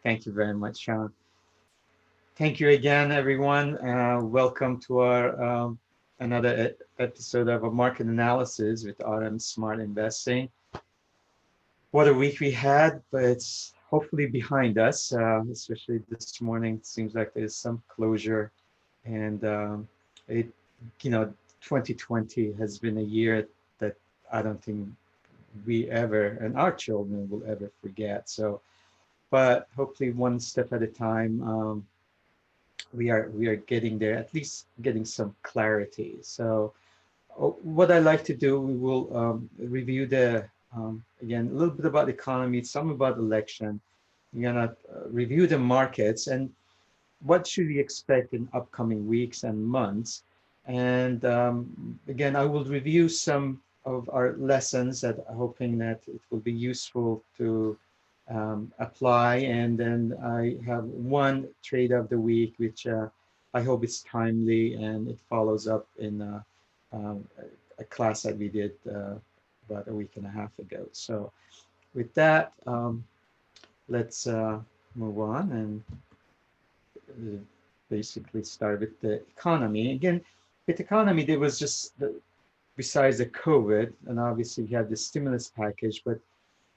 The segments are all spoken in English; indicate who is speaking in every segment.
Speaker 1: Thank you very much, Sean. Thank you again, everyone. Welcome to our another episode of a market analysis with RM Smart Investing. What a week we had, but it's hopefully behind us. Especially this morning, it seems like there's some closure, and it, 2020 has been a year that I don't think we ever and our children will ever forget. So, but hopefully, one step at a time. We are getting there, at least getting some clarity. So what I like to do, we will review the again a little bit about the economy, some about election. We're gonna review the markets and what should we expect in upcoming weeks and months. And again, I will review some of our lessons that I'm hoping that it will be useful to apply. And then I have one trade of the week, which I hope is timely and it follows up in um, a class that we did about a week and a half ago. So with that, let's move on and basically start with the economy. Again, with economy, there was just besides the COVID, and obviously we had the stimulus package, but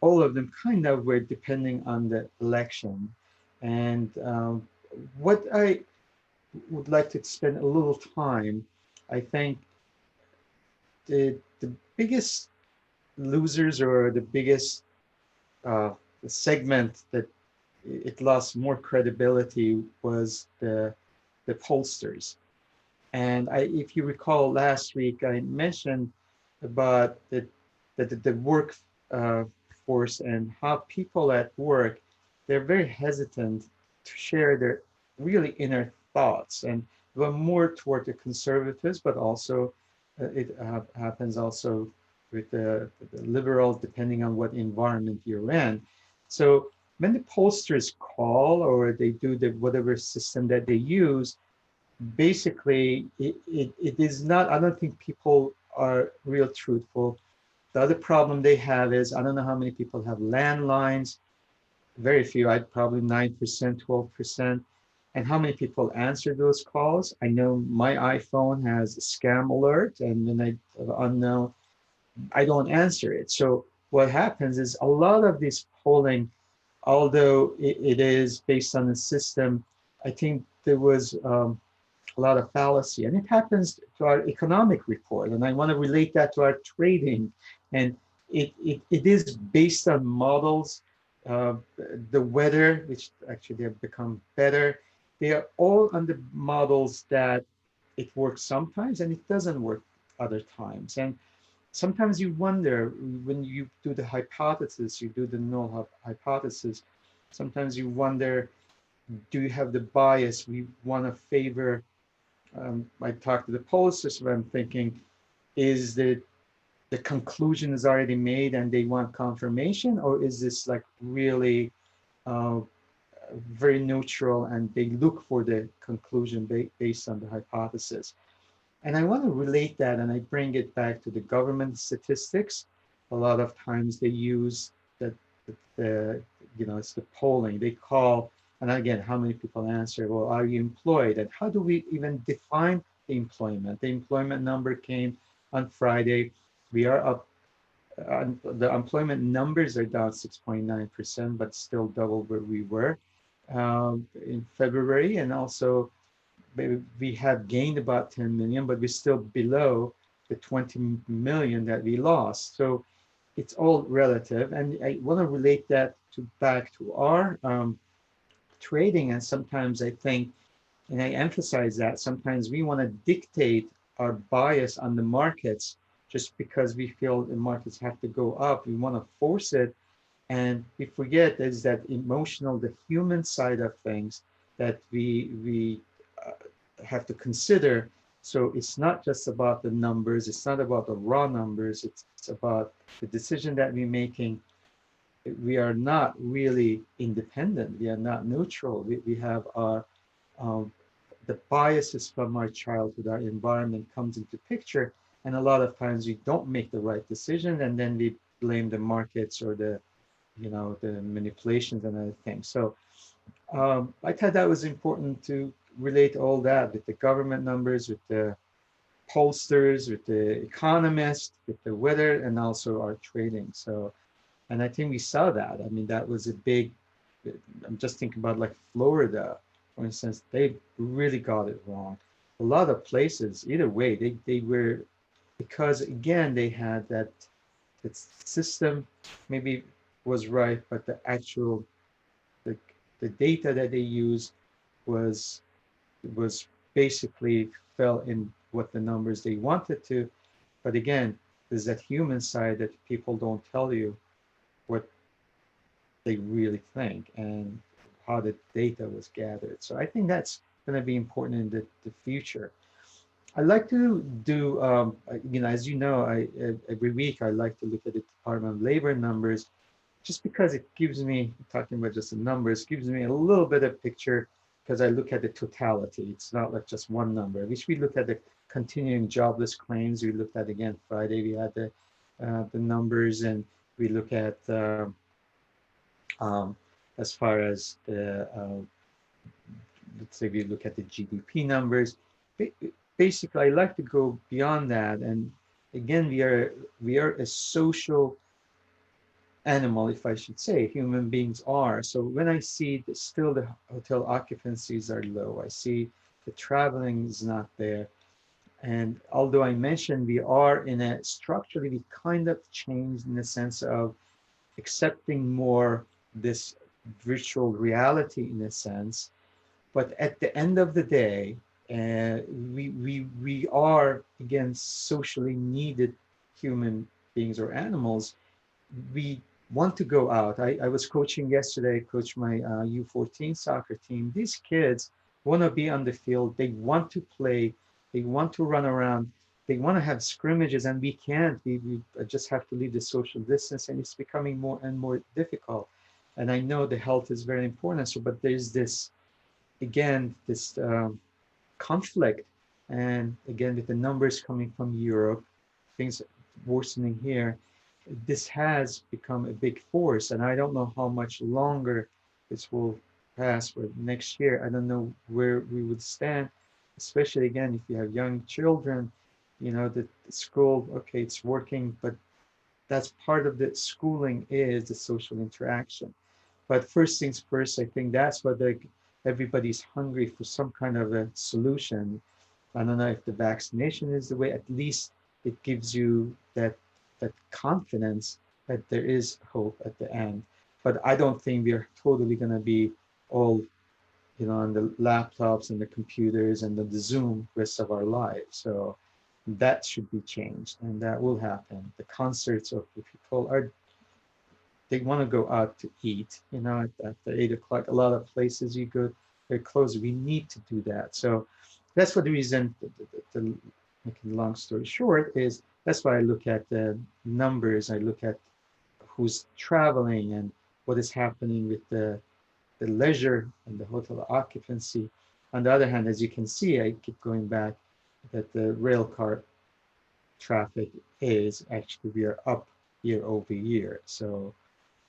Speaker 1: all of them kind of were depending on the election. And what I would like to spend a little time, I think the biggest losers or the biggest uh, segment that it lost more credibility was the pollsters. And if you recall last week, I mentioned about the work force and how people at work, they're very hesitant to share their really inner thoughts and go more toward the conservatives, but also it happens also with the liberals, depending on what environment you're in. So when the pollsters call or they do the whatever system that they use, basically it is not, I don't think people are real truthful. The other problem they have is I don't know how many people have landlines. Very few. I'd probably 9%, 12%. And how many people answer those calls? I know my iPhone has a scam alert, and when I unknown, I don't answer it. So what happens is a lot of this polling, although it is based on the system, I think there was a lot of fallacy. And it happens to our economic report. And I want to relate that to our trading. And it is based on models, uh, the weather, which actually have become better. They are all on the models that it works sometimes and it doesn't work other times. And sometimes you wonder when you do the hypothesis, you do the null hypothesis, sometimes you wonder, do you have the bias? We want to favor I talked to the pollsters, so I'm thinking, is the conclusion is already made and they want confirmation, or is this like really uh, very neutral and they look for the conclusion based on the hypothesis? And I want to relate that and I bring it back to the government statistics. A lot of times they use the it's the polling. They call, and again, how many people answer? Well, are you employed? And how do we even define the employment? The employment number came on Friday. We are up. The employment numbers are down 6.9%, but still double where we were in February. And also, we have gained about 10 million, but we're still below the 20 million that we lost. So it's all relative. And I want to relate that to back to our trading. And sometimes I think, and I emphasize that sometimes we want to dictate our bias on the markets just because we feel the markets have to go up. We want to force it. And we forget is that emotional, the human side of things that we have to consider. So it's not just about the numbers. It's not about the raw numbers. It's about the decision that we're making. We are not really independent. We are not neutral. We have our the biases from our childhood, our environment comes into picture, and a lot of times we don't make the right decision, and then we blame the markets or the the manipulations and other things. So I thought that was important to relate all that with the government numbers, with the pollsters, with the economists, with the weather, and also our trading. So, and I think we saw that. I mean, that was a big. I'm just thinking about like Florida, for instance. They really got it wrong. A lot of places, either way, they were, because again they had that system maybe was right, but the actual the, the data that they used was was basically fell in what the numbers they wanted to. But again, there's that human side that people don't tell you what they really think and how the data was gathered. So I think that's going to be important in the future. I like to do, as you know, every week I like to look at the Department of Labor numbers, just because it gives me, talking about just the numbers, gives me a little bit of picture, because I look at the totality. It's not like just one number, which we look at the continuing jobless claims. We looked at again Friday, we had the numbers, and we look at um, as far as the, let's say we look at the GDP numbers. Basically, I like to go beyond that. And again, we are a social animal, if I should say. Human beings are. So when I see that still the hotel occupancies are low, I see the traveling is not there. And although I mentioned we are in a structurally, we kind of changed in the sense of accepting more this virtual reality in a sense. But at the end of the day, we are again socially needed human beings or animals. We want to go out. I was coaching yesterday, coached my U14 soccer team. These kids want to be on the field. They want to play. They want to run around. They want to have scrimmages, and we can't. We just have to leave the social distance, and it's becoming more and more difficult. And I know the health is very important. So, but there's this, again, this conflict. And again, with the numbers coming from Europe, things worsening here, this has become a big force. And I don't know how much longer this will pass for next year. I don't know where we would stand, especially again, if you have young children, the school, okay, it's working, but that's part of the schooling is the social interaction. But first things first, I think that's what everybody's hungry for, some kind of a solution. I don't know if the vaccination is the way. At least it gives you that confidence that there is hope at the end. But I don't think we're totally going to be all, on the laptops and the computers and the Zoom rest of our lives. So that should be changed, and that will happen. The concerts of the people are, they want to go out to eat, at the 8 o'clock. A lot of places you go, they're closed. We need to do that. So that's what the reason, making a long story short, is that's why I look at the numbers. I look at who's traveling and what is happening with the leisure and the hotel occupancy. On the other hand, as you can see, I keep going back, that the rail car traffic is actually, we are up year over year. So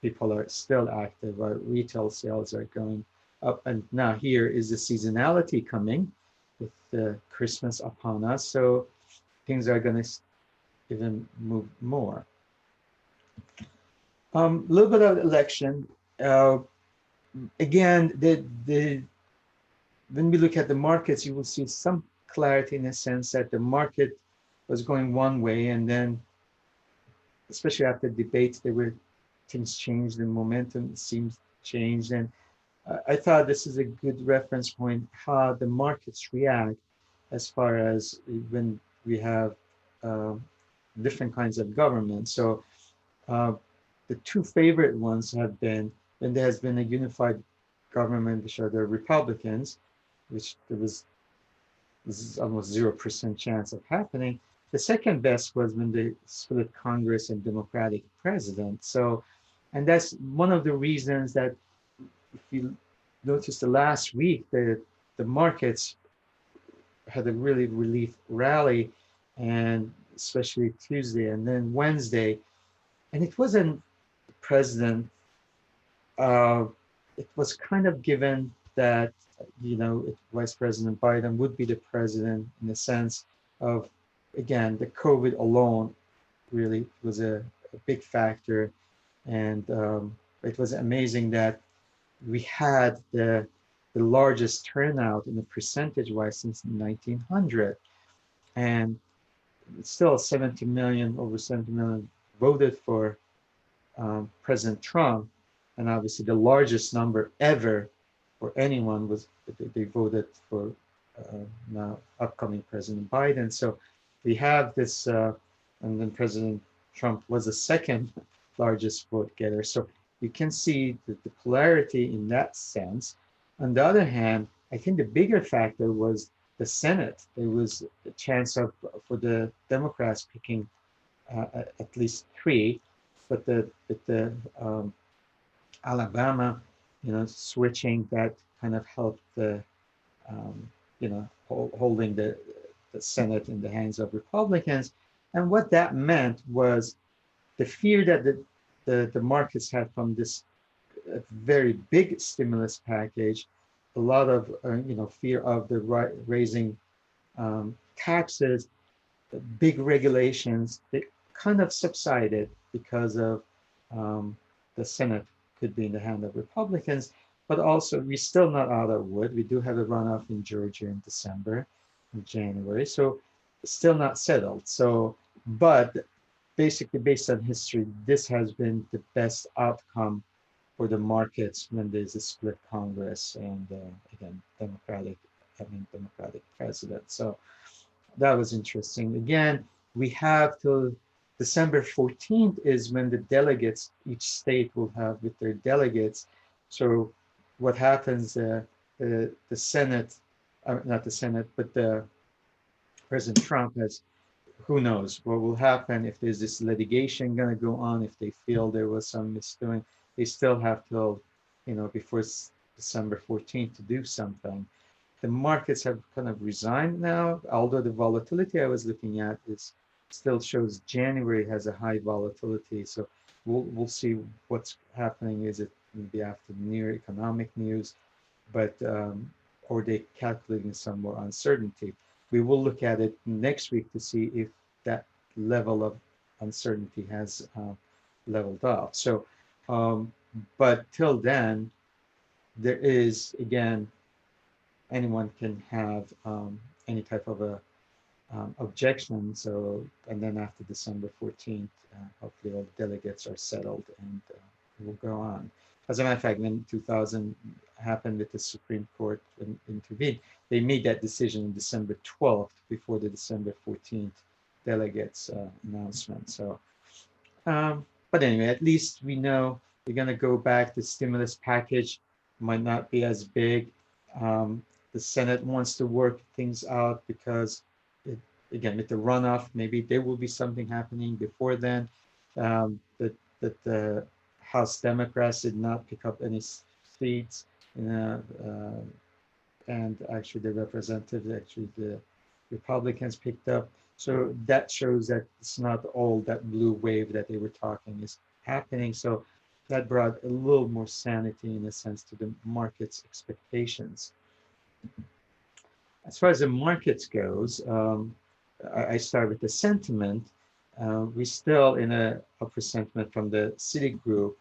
Speaker 1: people are still active. Our retail sales are going up. And now here is the seasonality coming with the Christmas upon us. So things are going to even move more. A little bit of election. Uh, Again, when we look at the markets, you will see some clarity in the sense that the market was going one way, and then, especially after debates, there were things changed, and momentum seems changed. And I thought this is a good reference point, how the markets react as far as when we have uh, different kinds of government. So uh, the two favorite ones have been when there has been a unified government, which are the Republicans, which there was, this is almost 0% chance of happening. The second best was when they split Congress and Democratic president. So, and that's one of the reasons that, if you notice, the last week, the markets had a really relief rally, and especially Tuesday and then Wednesday. And it wasn't the president. it was kind of given that, Vice President Biden would be the president in the sense of, again, the COVID alone really was a big factor. And it was amazing that we had the largest turnout in the percentage-wise since 1900. And still 70 million, over 70 million voted for President Trump, and obviously the largest number ever for anyone was they voted for now upcoming President Biden. So we have this, and then President Trump was the second largest vote getter. So you can see the polarity in that sense. On the other hand, I think the bigger factor was the Senate. There was a chance of for the Democrats picking at least three, but the Alabama, switching that kind of helped the holding the Senate in the hands of Republicans. And what that meant was the fear that the markets had from this very big stimulus package, a lot of fear of the raising taxes, the big regulations, they kind of subsided because of the Senate could be in the hand of Republicans. But also, we're still not out of wood. We do have a runoff in Georgia in December, in January. So it's still not settled. So, but basically, based on history, this has been the best outcome for the markets when there's a split Congress and again, Democratic president. So that was interesting. Again, we have till December 14th is when the delegates, each state will have with their delegates. So what happens, the Senate, not the Senate, but the President Trump has, who knows what will happen if there's this litigation going to go on, if they feel there was some misdoing, they still have till, before December 14th to do something. The markets have kind of resigned now, although the volatility I was looking at is still shows January has a high volatility. So we'll see what's happening. Is it maybe after near economic news, but or they calculating some more uncertainty. We will look at it next week to see if that level of uncertainty has leveled off. So, but till then, there is again anyone can have any type of a objection. So, and then after December 14th, hopefully all the delegates are settled and we'll go on. As a matter of fact, when 2000 happened with the Supreme Court intervened, they made that decision on December 12th before the December 14th delegates announcement. So, but anyway, at least we know we're going to go back. The stimulus package might not be as big. The Senate wants to work things out because, again, with the runoff, maybe there will be something happening before then. That the House Democrats did not pick up any seats, and actually the representatives, actually the Republicans picked up. So that shows that it's not all that blue wave that they were talking is happening. So that brought a little more sanity in a sense to the market's expectations. As far as the markets goes, I start with the sentiment. We're still in a upper sentiment from the Citigroup,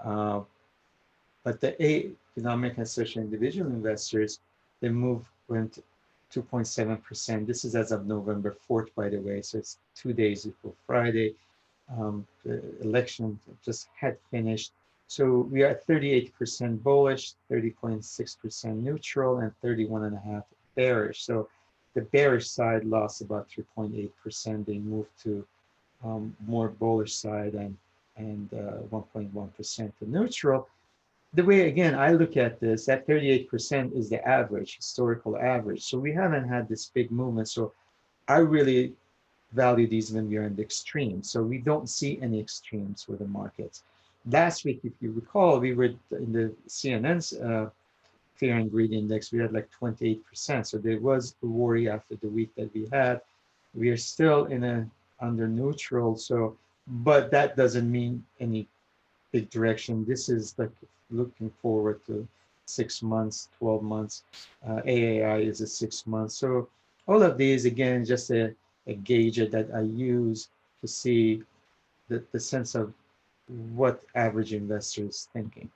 Speaker 1: but the American Association of Individual Investors, the move went 2.7%. This is as of November 4th, by the way, so it's 2 days before Friday. The election just had finished. So we are at 38% bullish, 30.6% neutral, and 31.5% bearish. So the bearish side lost about 3.8%. They moved to more bullish side and 1.1% to neutral. The way, again, I look at this, that 38% is the average, historical average. So we haven't had this big movement. So I really value these when we are in the extremes. So we don't see any extremes with the markets. Last week, if you recall, we were in the CNN's fear and greed index, we had like 28%. So there was a worry after the week that we had. We are still in a under neutral. So, but that doesn't mean any big direction. This is like looking forward to 6 months, 12 months. AAI is a 6 months. So all of these, again, just a gauge that I use to see the sense of what average investor is thinking.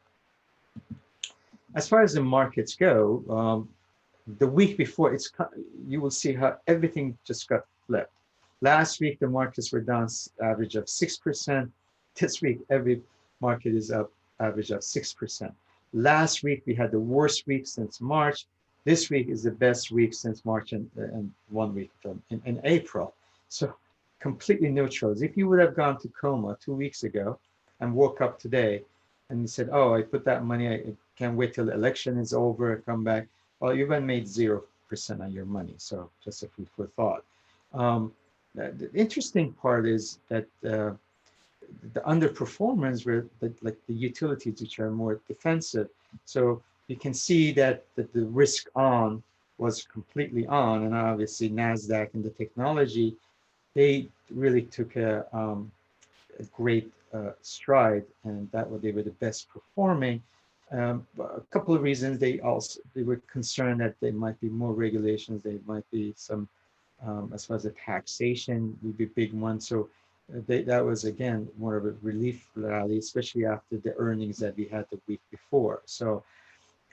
Speaker 1: As far as the markets go, the week before, you will see how everything just got flipped. Last week, the markets were down average of 6%. This week, every market is up average of 6%. Last week, we had the worst week since March. This week is the best week since March and 1 week in April. So completely neutral. As if you would have gone to coma 2 weeks ago and woke up today and you said, oh, I put that money, I can't wait till the election is over, come back. Well, you've been made 0% on your money. So just a food for thought. The interesting part is that the underperformers were like the utilities, which are more defensive. So you can see that the risk on was completely on, and obviously NASDAQ and the technology, they really took a great stride, and that they were the best performing. A couple of reasons. They were concerned that there might be more regulations. There might be some as far as the taxation would be a big one. So that was again more of a relief rally, especially after the earnings that we had the week before. So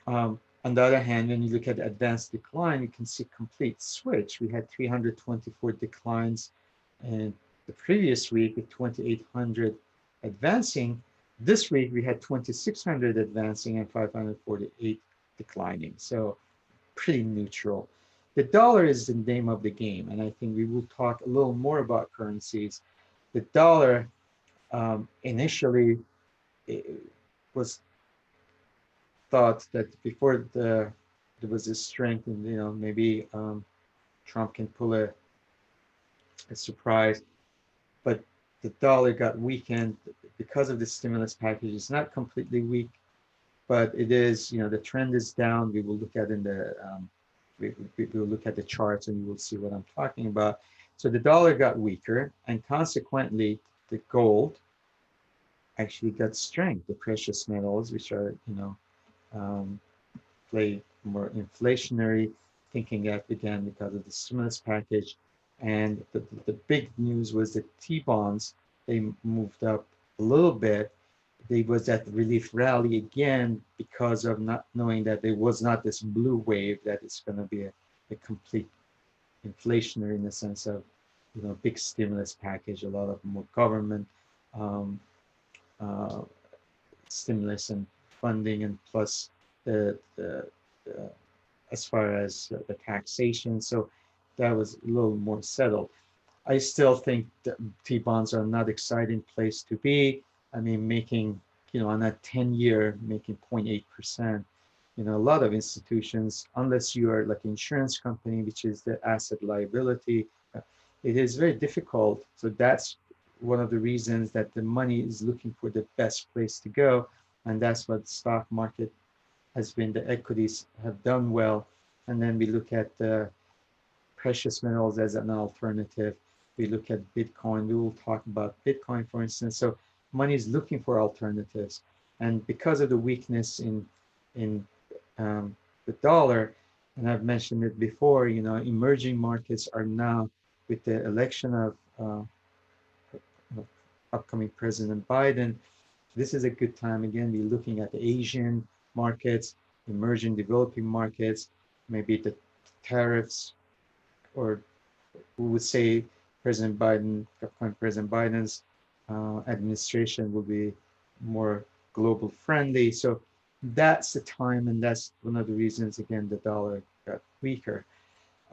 Speaker 1: on the other hand, when you look at advanced decline, you can see complete switch. We had 324 declines and the previous week with 2,800 advancing. This week we had 2,600 advancing and 548 declining. So pretty neutral. The dollar is the name of the game, and I think we will talk a little more about currencies. The dollar initially was thought that before there was this strength, and maybe Trump can pull a surprise, but the dollar got weakened because of the stimulus package. It's not completely weak, but it is, the trend is down. We will look at we will look at the charts and you will see what I'm talking about. So the dollar got weaker, and consequently the gold actually got strength. The precious metals, which are, play more inflationary thinking that began because of the stimulus package. And the big news was that T-bonds, they moved up a little bit. There was that relief rally again because of not knowing that there was not this blue wave that it's going to be a complete inflationary in the sense of, big stimulus package, a lot of more government stimulus and funding, and plus the as far as the taxation. So that was a little more settled. I still think that T-bonds are not exciting place to be. I mean, making, on that 10-year, making 0.8%, a lot of institutions, unless you are like insurance company, which is the asset liability, it is very difficult. So that's one of the reasons that the money is looking for the best place to go. And that's what the stock market has been. The equities have done well. And then we look at the precious metals as an alternative. We look at Bitcoin. We will talk about Bitcoin, for instance. So money is looking for alternatives. And because of the weakness in the dollar, and I've mentioned it before, emerging markets are now, with the election of upcoming President Biden, this is a good time. Again, we're looking at the Asian markets, emerging developing markets, maybe the tariffs, or who would say President Biden's administration will be more global friendly. So that's the time, and that's one of the reasons, again, the dollar got weaker.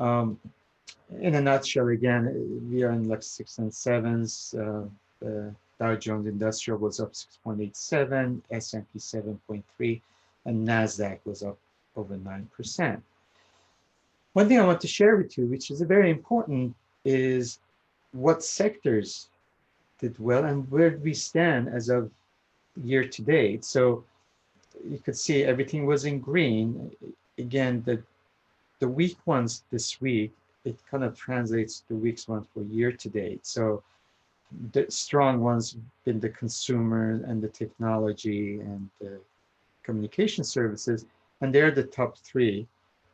Speaker 1: In a nutshell, again, we are in like 6 and 7s. The Dow Jones Industrial was up 6.87, S&P 7.3, and NASDAQ was up over 9%. One thing I want to share with you, which is very important, is what sectors did well and where we stand as of year to date. So you could see everything was in green. Again, the weak ones this week, it kind of translates to weak ones for year to date. So the strong ones been the consumer and the technology and the communication services, and they're the top three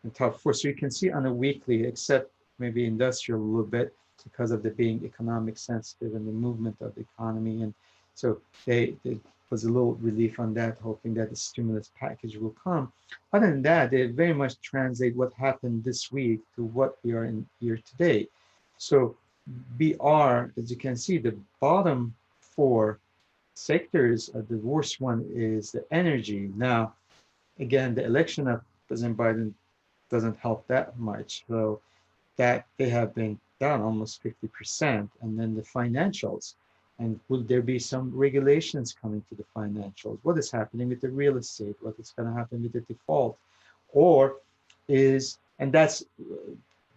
Speaker 1: and top four. So you can see on a weekly, except maybe industrial a little bit because of the being economic sensitive and the movement of the economy. And so they was a little relief on that, hoping that the stimulus package will come. Other than that, they very much translate what happened this week to what we are in here today. So we are, as you can see, the bottom four sectors, the worst one is the energy. Now, again, the election of President Biden doesn't help that much. So that they have been down almost 50%. And then the financials. And will there be some regulations coming to the financials? What is happening with the real estate? What is going to happen with the default? Or is, and that's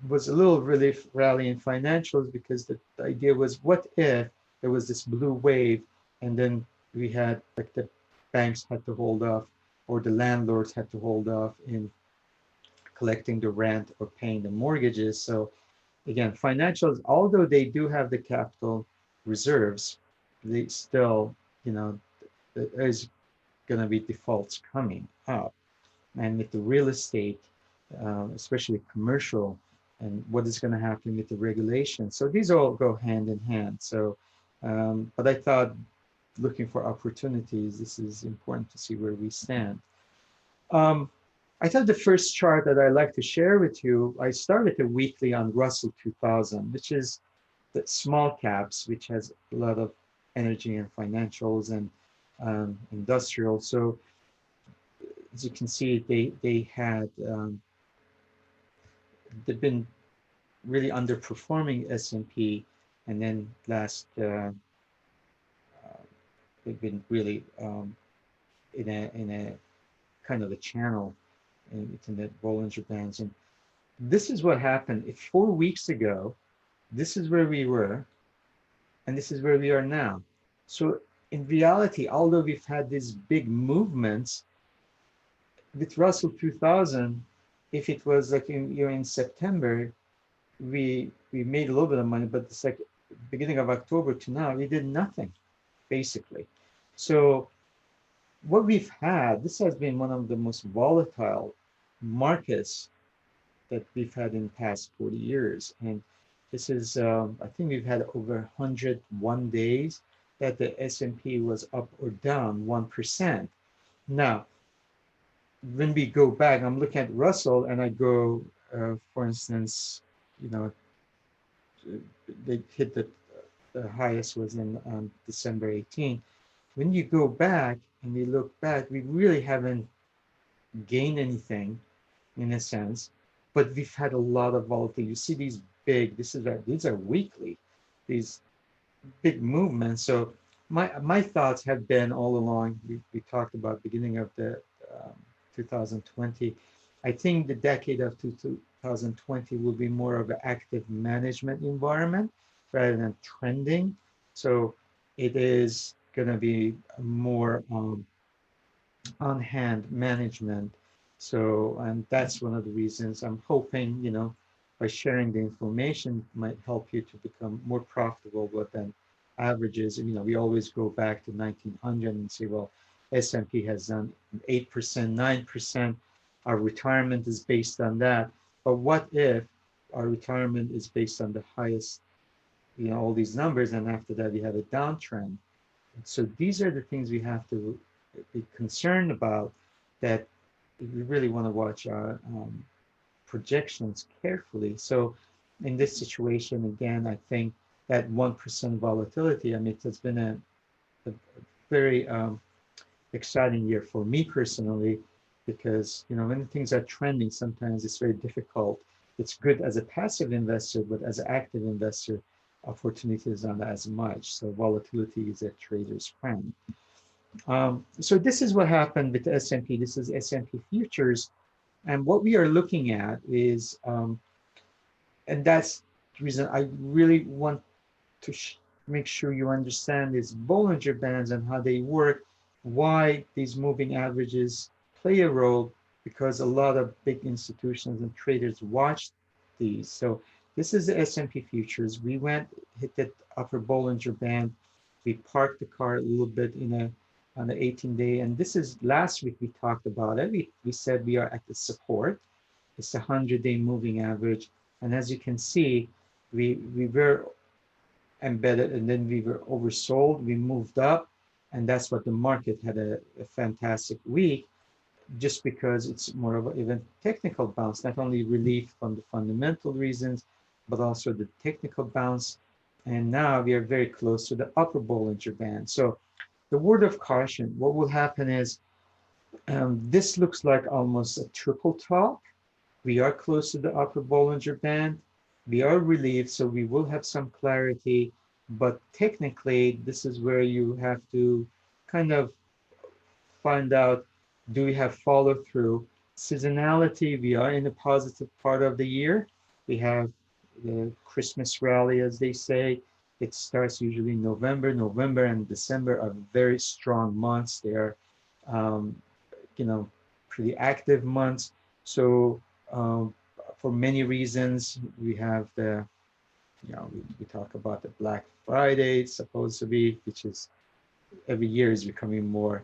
Speaker 1: was a little relief rally in financials because the idea was, what if there was this blue wave and then we had like the banks had to hold off or the landlords had to hold off in collecting the rent or paying the mortgages. So again, financials, although they do have the capital reserves, they still, you know, there is going to be defaults coming up. And with the real estate, especially commercial, and what is going to happen with the regulation. So these all go hand in hand. So, but I thought looking for opportunities, this is important to see where we stand. Um, I thought the first chart that I'd like to share with you, I started the weekly on Russell 2000, which is the small caps, which has a lot of energy and financials and industrial. So as you can see, they had they've been really underperforming S&P, and then last they've been really in a kind of a channel within the Bollinger Bands. And this is what happened. If 4 weeks ago, this is where we were, and this is where we are now. So in reality, although we've had these big movements with Russell 2000, if it was like in September, we made a little bit of money, but it's like beginning of October to now, we did nothing, basically. So what we've had, this has been one of the most volatile markets that we've had in the past 40 years. And this is, I think we've had over 101 days that the S&P was up or down 1%. Now, when we go back, I'm looking at Russell and I go, for instance, you know, they hit the highest was in December 18. When you go back and we look back, we really haven't gained anything in a sense, but we've had a lot of volatility. You see these big, these are weekly, these big movements. So my thoughts have been all along, we talked about beginning of the 2020. I think the decade of 2020 will be more of an active management environment rather than trending. So it is going to be more on hand management. So, and that's one of the reasons I'm hoping, you know, by sharing the information might help you to become more profitable than averages. You know, we always go back to 1900 and say, well, S&P has done 8%, 9%. Our retirement is based on that. But what if our retirement is based on the highest, you know, all these numbers, and after that we have a downtrend? So these are the things we have to be concerned about, that we really want to watch our projections carefully. So in this situation, again, I think that 1% volatility, I mean, it's been a very exciting year for me personally, because, you know, when things are trending, sometimes it's very difficult. It's good as a passive investor, but as an active investor, opportunities aren't as much. So volatility is a trader's friend. So this is what happened with the S&P. This is S&P futures. And what we are looking at is, and that's the reason I really want to make sure you understand these Bollinger Bands and how they work, why these moving averages play a role, because a lot of big institutions and traders watch these. So this is the S&P futures. We hit the upper Bollinger Band. We parked the car a little bit in a on the 18-day. And this is last week we talked about it. We said we are at the support. It's the 100-day moving average. And as you can see, we were embedded and then we were oversold. We moved up. And that's what the market had a fantastic week just because it's more of an even technical bounce, not only relief from the fundamental reasons, but also the technical bounce. And now we are very close to the upper Bollinger Band. So the word of caution, what will happen is this looks like almost a triple top. We are close to the upper Bollinger Band. We are relieved, so we will have some clarity. But technically, this is where you have to kind of find out, do we have follow through? Seasonality, we are in the positive part of the year. We have the Christmas rally, as they say. It starts usually in November. November and December are very strong months. They are, um, you know, pretty active months. So for many reasons, we have the, we talk about the Black Friday, it's supposed to be, which is every year is becoming more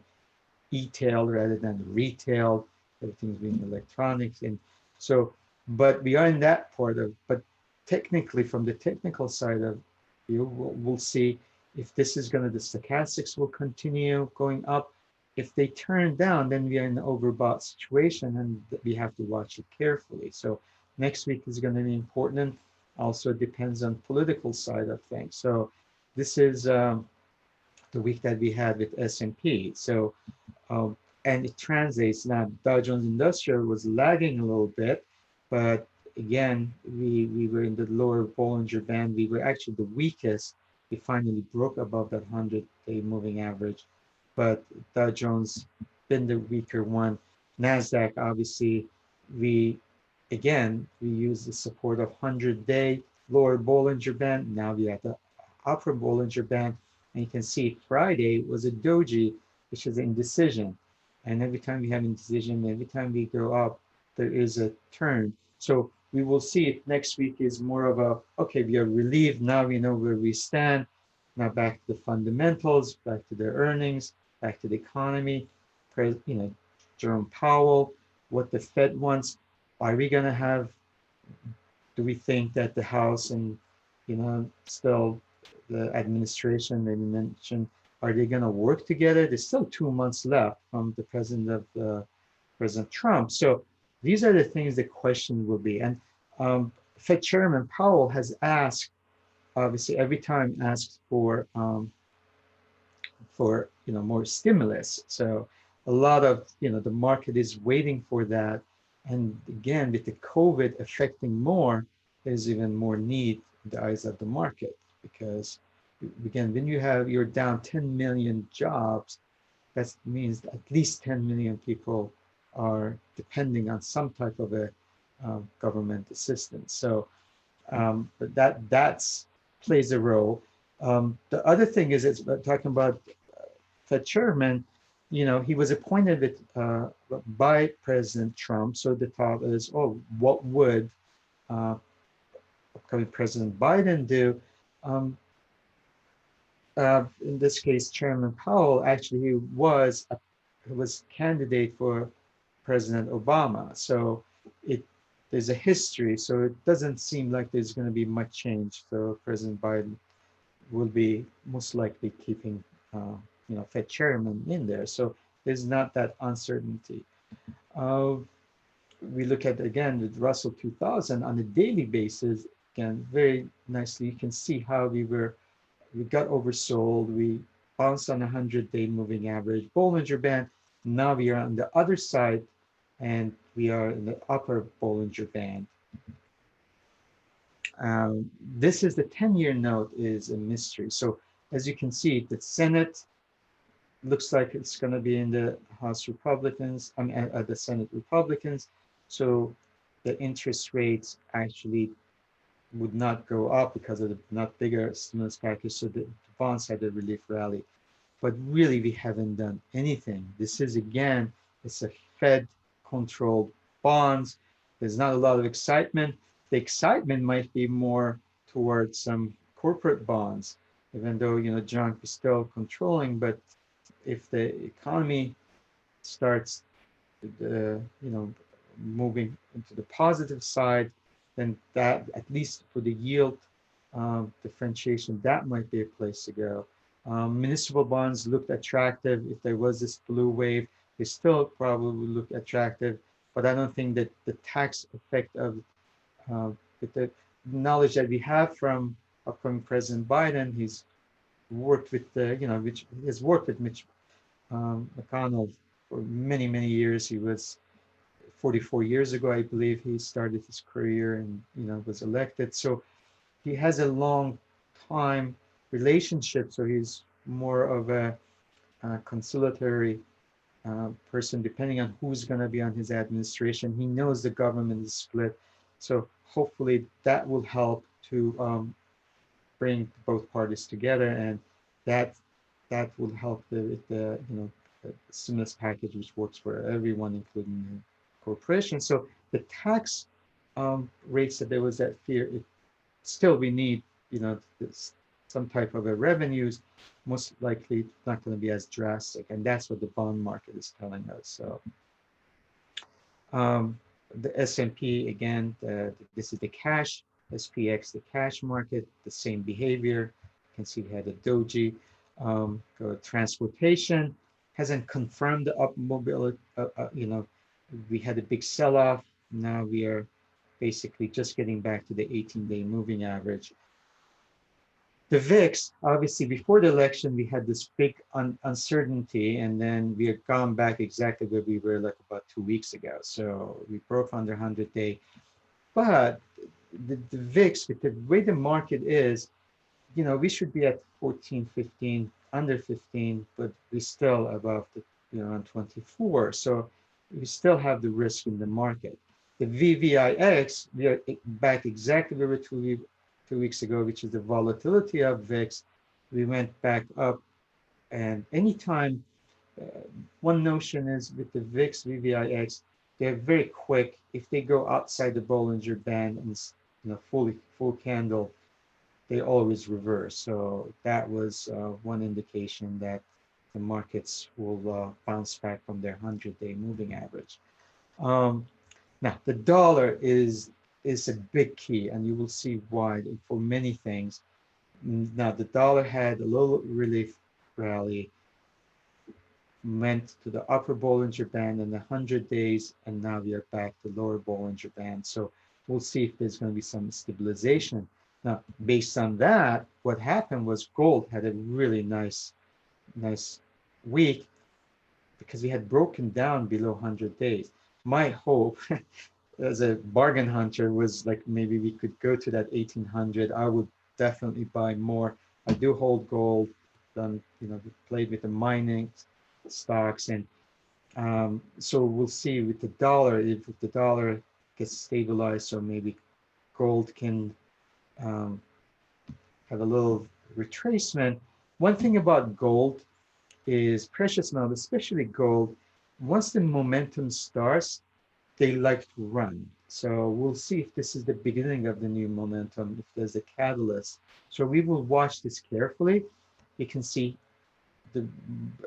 Speaker 1: e-tail rather than retail. Everything's being electronics. And so, but we are in that part of, but technically from the technical side of view, we'll see if this is going to, the stochastics will continue going up. If they turn down, then we are in an overbought situation and we have to watch it carefully. So next week is going to be important. Also depends on political side of things. So this is the week that we had with S&P. So and it translates now. Dow Jones Industrial was lagging a little bit, but again, we were in the lower Bollinger Band. We were actually the weakest. We finally broke above that 100-day moving average, but Dow Jones been the weaker one. Nasdaq, obviously, we we use the support of 100-day lower Bollinger Band. Now we have the upper Bollinger Band, and you can see Friday was a doji, which is indecision. And every time we have indecision, every time we go up, there is a turn. So we will see if next week is more of a, okay, we are relieved. Now we know where we stand. Now back to the fundamentals, back to the earnings, back to the economy, Jerome Powell, what the Fed wants. Are we going to have, do we think that the House and, still the administration, they mentioned, are they going to work together? There's still 2 months left from the President Trump. So these are the things the question will be. And Fed Chairman Powell has asked, obviously, every time asks for more stimulus. So a lot of the market is waiting for that. And again, with the COVID affecting more, there's even more need in the eyes of the market because again, when you're down 10 million jobs, that means at least 10 million people are depending on some type of a government assistance. So but that's plays a role. The other thing is, it's talking about Fed chairman. He was appointed by President Trump. So the thought is, oh, what would uh, upcoming President Biden do? In this case, Chairman Powell, actually, he was candidate for President Obama. So it there's a history. So it doesn't seem like there's going to be much change. So President Biden will be most likely keeping, Fed chairman in there. So there's not that uncertainty. Uh, we look at again the Russell 2000 on a daily basis. Again, very nicely, you can see how we got oversold. We bounced on a 100-day moving average, Bollinger Band. Now we are on the other side and we are in the upper Bollinger Band. This is the 10-year note is a mystery. So as you can see, the Senate looks like it's going to be in the House Republicans, the Senate Republicans. So the interest rates actually would not go up because of the not bigger stimulus package. So the bonds had a relief rally. But really, we haven't done anything. This is, again, it's a Fed controlled bonds. There's not a lot of excitement. The excitement might be more towards some corporate bonds, even though, John is still controlling, but if the economy starts, you know, moving into the positive side, then that, at least for the yield differentiation, that might be a place to go. Municipal bonds looked attractive. If there was this blue wave, they still probably look attractive, but I don't think that the tax effect of with the knowledge that we have from upcoming President Biden, he's worked with the, you know, which has worked with Mitch McConnell for many, many years. He was 44 years ago, I believe, he started his career and, you know, was elected. So he has a long time relationship. So he's more of a conciliatory person, depending on who's going to be on his administration. He knows the government is split. So hopefully that will help to bring both parties together, and that that will help the you know, the stimulus package, which works for everyone, including the corporations. So the tax rates, that there was that fear. Still, we need, you know, this, some type of a revenues. Most likely not going to be as drastic, and that's what the bond market is telling us. So um, the S&P, again, this is the cash, SPX, the cash market, the same behavior. You can see we had a doji. Transportation hasn't confirmed the up mobility. You know, we had a big sell-off. Now we are basically just getting back to the 18-day moving average. The VIX, obviously, before the election, we had this big uncertainty, and then we had gone back exactly where we were like about 2 weeks ago. So we broke under 100-day. But the VIX, with the way the market is, you know, we should be at 14, 15, under 15, but we're still above the, you know, on 24. So we still have the risk in the market. The VVIX, we are back exactly where we were 2 weeks ago, which is the volatility of VIX. We went back up, and anytime, uh, one notion is with the VIX, VVIX, they're very quick. If they go outside the Bollinger Band and, you know, full candle, they always reverse. So that was one indication that the markets will bounce back from their 100-day moving average. Um, Now, the dollar is a big key, and you will see why for many things. Now, the dollar had a little relief rally, went to the upper Bollinger Band in the 100 days, and now we are back to lower Bollinger Band. So we'll see if there's going to be some stabilization. Now, based on that, what happened was gold had a really nice week, because we had broken down below 100 days. My hope as a bargain hunter was like, maybe we could go to that 1800. I would definitely buy more. I do hold gold, done, you know, played with the mining stocks, and so we'll see with the dollar, if the dollar gets stabilized, so maybe gold can um, have a little retracement. One thing about gold is precious metal, especially gold, once the momentum starts, they like to run. So we'll see if this is the beginning of the new momentum, if there's a catalyst. So we will watch this carefully. You can see the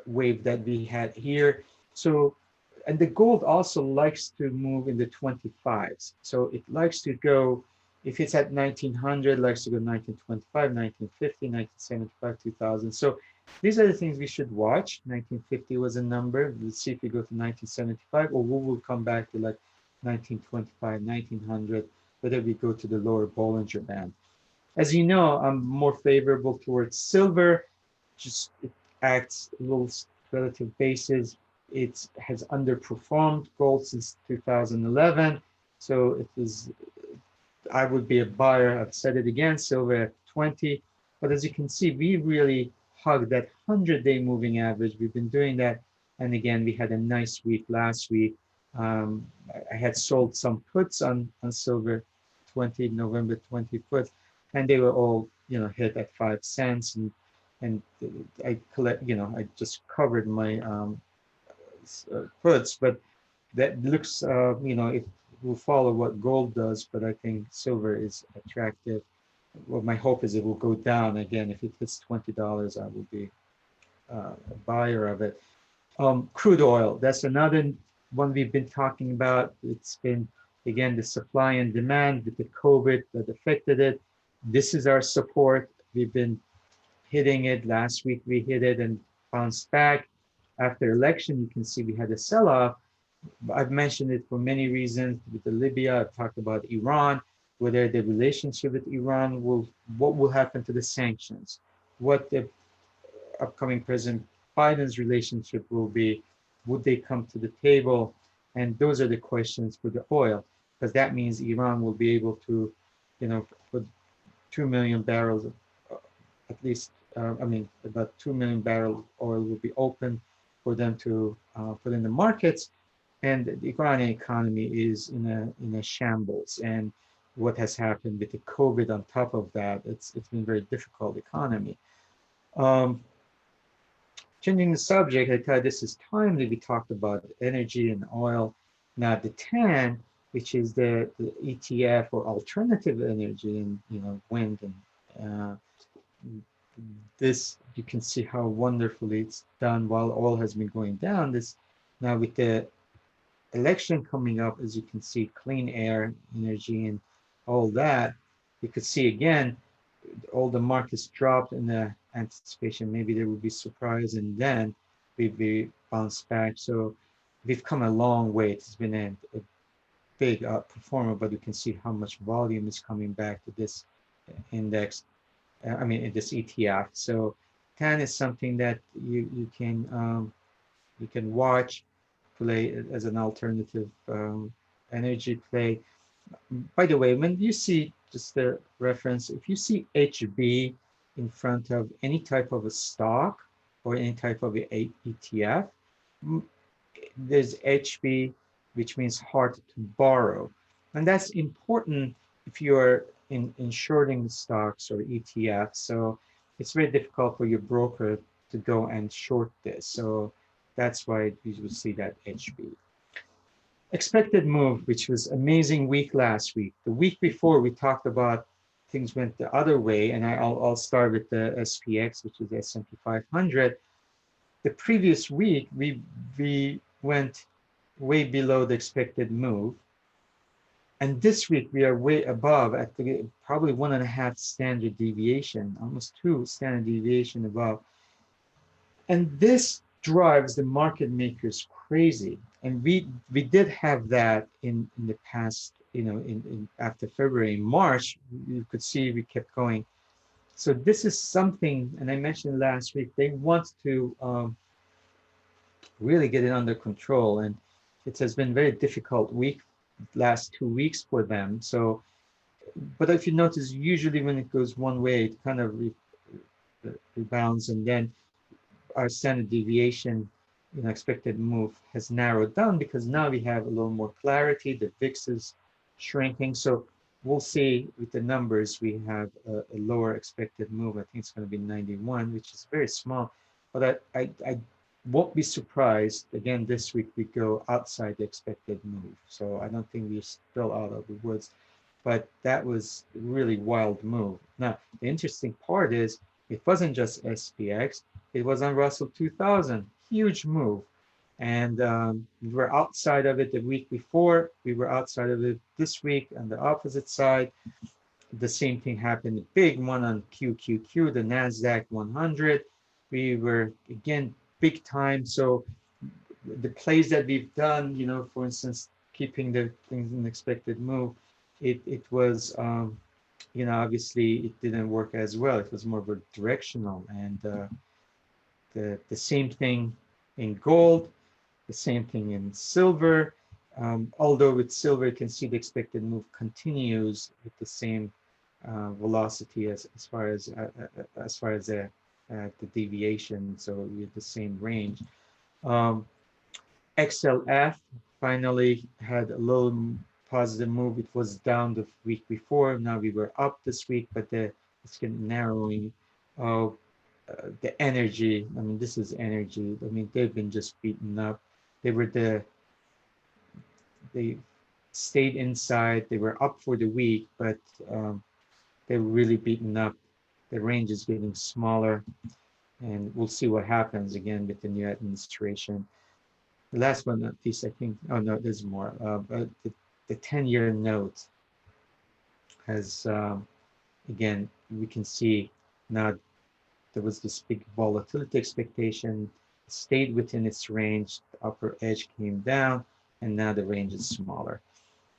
Speaker 1: wave that we had here. So, and the gold also likes to move in the 25s. So it likes to go, if it's at 1900, likes to go 1925, 1950, 1975, 2000. So these are the things we should watch. 1950 was a number. Let's see if we go to 1975, or we will come back to like 1925, 1900, whether we go to the lower Bollinger Band. As you know, I'm more favorable towards silver. Just it acts a little relative basis. It has underperformed gold since 2011. So it is, I would be a buyer. I've said it again, silver at 20. But as you can see, we really hugged that 100-day moving average. We've been doing that. And again, we had a nice week last week. I had sold some puts on silver, 20 November 20 puts, and they were all, you know, hit at 5 cents. And I collect, you know, I just covered my puts, but that looks, you know, it will follow what gold does, but I think silver is attractive. Well, my hope is it will go down again. If it hits $20, I will be a buyer of it. Crude oil, that's another one we've been talking about. It's been, again, the supply and demand with the COVID that affected it. This is our support. We've been hitting it. Last week we hit it and bounced back. After election, you can see we had a sell-off. I've mentioned it for many reasons. With the Libya, I've talked about Iran, whether the relationship with Iran will, what will happen to the sanctions, what the upcoming President Biden's relationship will be, would they come to the table? And those are the questions for the oil, because that means Iran will be able to, put 2 million barrels, at least, I mean, about 2 million barrels oil will be open for them to put in the markets. And the Iranian economy is in a shambles. And what has happened with the COVID on top of that, it's been a very difficult economy. Um, Changing the subject, I thought this is timely. We talked about energy and oil. Now the TAN, which is the ETF or alternative energy, and wind, and this, you can see how wonderfully it's done while oil has been going down. This now with the election coming up, as you can see, clean air, energy, and all that, you could see again all the markets dropped in the anticipation maybe there would be surprise, and then we bounced back. So we've come a long way. It's been a big performer, but you can see how much volume is coming back to this index. I mean, in this ETF. So TAN is something that you can watch, play as an alternative energy play. By the way, when you see, just a reference, if you see HB in front of any type of a stock or any type of a ETF, there's HB, which means hard to borrow. And that's important if you're in shorting stocks or ETFs. So it's very difficult for your broker to go and short this. So that's why you will see that HB. Expected move, which was amazing week last week. The week before, we talked about things went the other way, and I'll start with the SPX, which is the S&P 500. The previous week, we went way below the expected move, and this week we are way above at the, probably 1.5 standard deviation, almost 2 standard deviation above. And this drives the market makers crazy. And we did have that in the past, in after February, March, you could see we kept going. So this is something, and I mentioned last week, they want to really get it under control. And it has been very difficult last 2 weeks for them. So, but if you notice, usually when it goes one way, it kind of rebounds, and then our standard deviation, expected move has narrowed down because now we have a little more clarity. The VIX is shrinking. So we'll see with the numbers, we have a lower expected move. I think it's going to be 91, which is very small. But I won't be surprised. Again, this week we go outside the expected move. So I don't think we're still out of the woods. But that was a really wild move. Now, the interesting part is it wasn't just SPX. It was on Russell 2000, huge move. And we were outside of it the week before. We were outside of it this week on the opposite side. The same thing happened, a big one on QQQ, the NASDAQ 100. We were, again, big time. So the plays that we've done, for instance, keeping the things in expected move, it was, obviously it didn't work as well. It was more of a directional, and the same thing in gold, the same thing in silver. Although with silver, you can see the expected move continues with the same velocity as far as the deviation. So we have the same range. XLF finally had a little positive move. It was down the week before. Now we were up this week, but it's getting narrowing. The energy, I mean, this is energy. I mean, they've been just beaten up. They stayed inside. They were up for the week, but they were really beaten up. The range is getting smaller. and we'll see what happens again with the new administration. Last but not least, I think, oh no, there's more. But the 10-year note has, again, we can see now there was this big volatility expectation, stayed within its range, the upper edge came down, and now the range is smaller.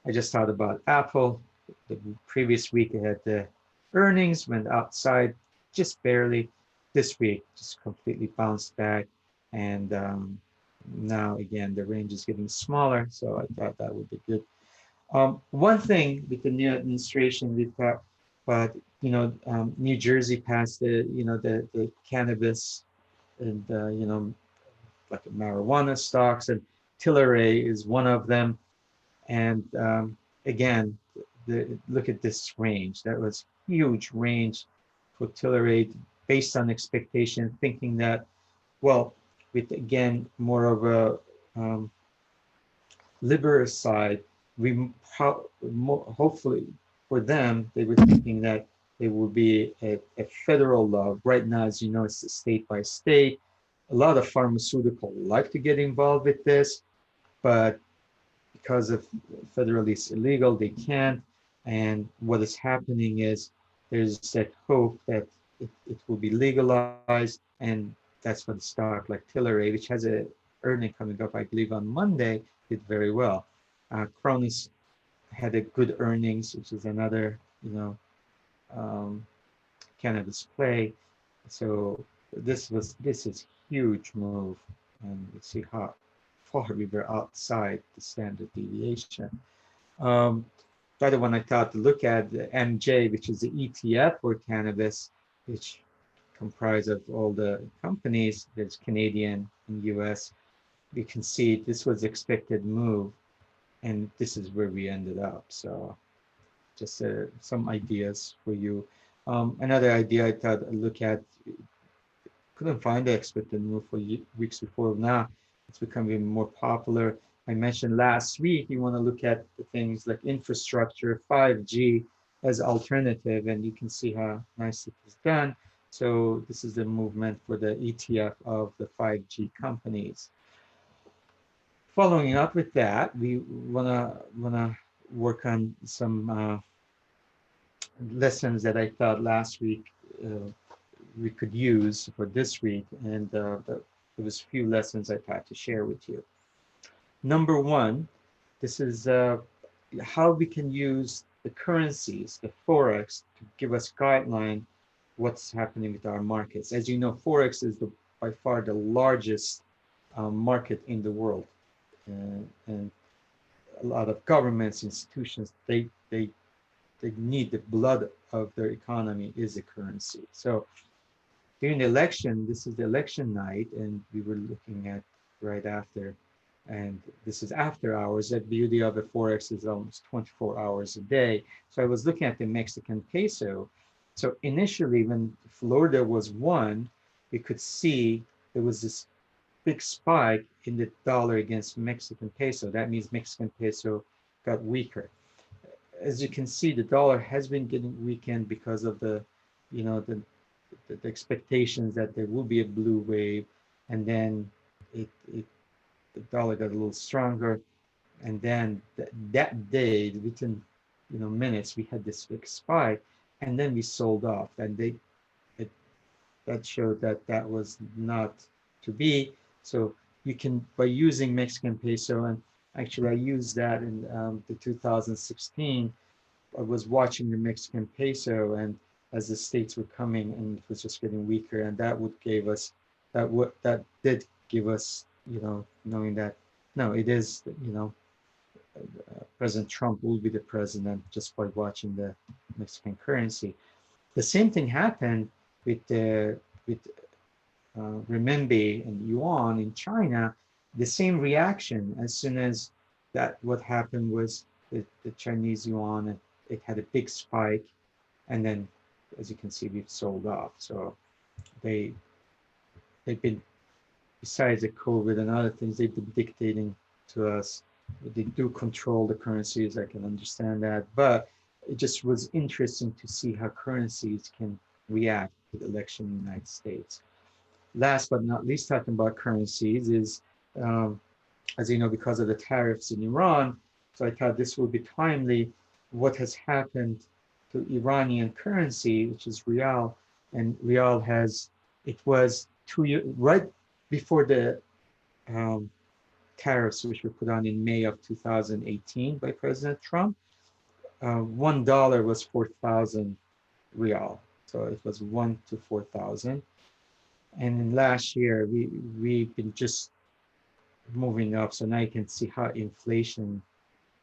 Speaker 1: I just thought about Apple. The previous week it had the earnings, went outside just barely. This week just completely bounced back, and now again the range is getting smaller. So I thought that would be good. One thing with the new administration, we thought, but New Jersey passed the cannabis and like marijuana stocks, and Tilray is one of them. And again, look at this range. That was huge range for Tilray based on expectation, thinking that, well, with again more of a liberal side, we hopefully for them, they were thinking that it would be a federal law. Right now, as you know, it's state by state. A lot of pharmaceutical like to get involved with this, but because of federally it's illegal, they can't. And what is happening is there's that hope that it will be legalized, and that's what the stock like Tilray, which has a earning coming up, I believe, on Monday, did very well. Cronus had a good earnings, which is another, um, cannabis play. So this is huge move, and let's see how far we were outside the standard deviation. Um, the other one I thought to look at, the MJ, which is the ETF for cannabis, which comprise of all the companies. There's Canadian and US. We can see this was expected move, and this is where we ended up. So just some ideas for you. Another idea I thought I'd look at, couldn't find the expected move for weeks before. Now it's becoming more popular. I mentioned last week you want to look at the things like infrastructure, 5G as alternative, and you can see how nice it is done. So this is the movement for the ETF of the 5G companies. Following up with that, we wanna work on some lessons that I thought last week we could use for this week, and there was a few lessons I had to share with you. Number one, this is how we can use the currencies, the forex, to give us guideline what's happening with our markets. As you know, forex is by far the largest market in the world, and a lot of governments, institutions, they need the blood of their economy is a currency. So during the election, this is the election night, and we were looking at right after, and this is after hours. The beauty of a forex is almost 24 hours a day. So I was looking at the Mexican peso. So initially, when Florida was won, we could see there was this big spike in the dollar against Mexican peso. That means Mexican peso got weaker. As you can see, the dollar has been getting weakened because of the, you know, the expectations that there will be a blue wave, and then it the dollar got a little stronger, and then that day, within minutes, we had this big spike, and then we sold off, and it, that showed that that was not to be. So you can, by using Mexican peso, and actually I used that in the 2016. I was watching the Mexican peso, and as the states were coming, and it was just getting weaker, and that would give us that did give us, knowing that no, it is, President Trump will be the president just by watching the Mexican currency. The same thing happened with renminbi and yuan in China. The same reaction as soon as that what happened was the Chinese yuan, and it had a big spike, and then as you can see we've sold off. So they they've been, besides the COVID and other things, they've been dictating to us. They do control the currencies, I can understand that, but it just was interesting to see how currencies can react to the election in the United States. last but not least, talking about currencies is, um, as you know, because of the tariffs in Iran. So I thought this would be timely. What has happened to Iranian currency, which is rial, and rial has, it was 2 years right before the um, tariffs, which were put on in May of 2018 by President Trump. $1 was 4,000 rial, so it was 1 to 4,000. And in last year, we've been just moving up. So now you can see how inflation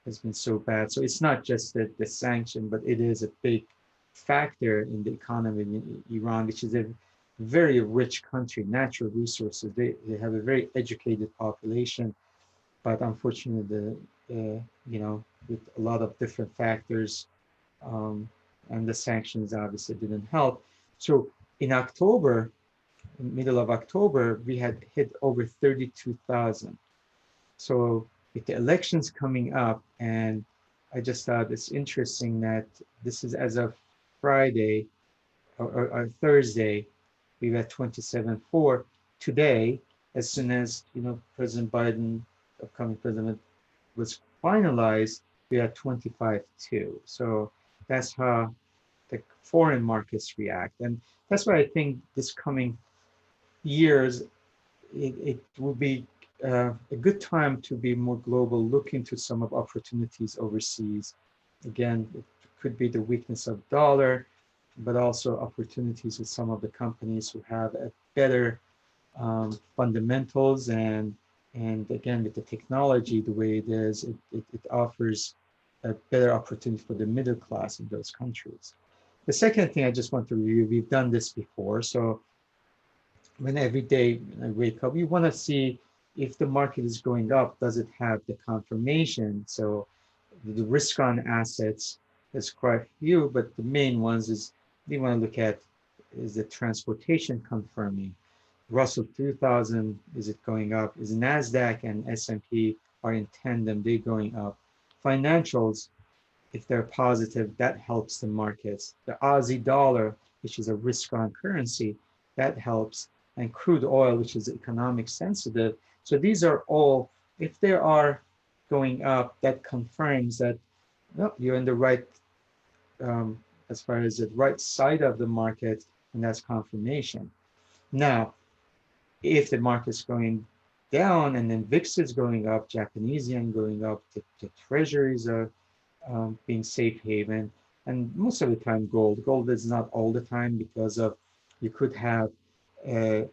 Speaker 1: has been so bad. So it's not just the sanction, but it is a big factor in the economy in Iran, which is a very rich country, natural resources. They have a very educated population, but unfortunately, with a lot of different factors, um, and the sanctions obviously didn't help. So in October, middle of October, we had hit over 32,000. So with the elections coming up, and I just thought it's interesting that this is as of Friday or Thursday, we were at 27.4. Today, as soon as President Biden, upcoming president, was finalized, we are at 25.2. So that's how the foreign markets react, and that's why I think this coming years it will be a good time to be more global, look into some of opportunities overseas. Again, it could be the weakness of dollar, but also opportunities with some of the companies who have a better fundamentals, and again with the technology the way it is, it offers a better opportunity for the middle class in those countries. The second thing I just want to review, we've done this before, so when every day I wake up, you want to see if the market is going up, does it have the confirmation? So the risk on assets, there's quite a few, but the main ones is we want to look at, is the transportation confirming? Russell 2000, is it going up? Is NASDAQ and S&P are in tandem, they're going up. Financials, if they're positive, that helps the markets. The Aussie dollar, which is a risk on currency, that helps. And crude oil, which is economic sensitive. So these are all, if they are going up, that confirms that you're in the right, as far as the right side of the market, and that's confirmation. Now, if the market's going down and then VIX is going up, Japanese yen going up, the treasuries are being safe haven, and most of the time gold. Gold is not all the time because of, you could have the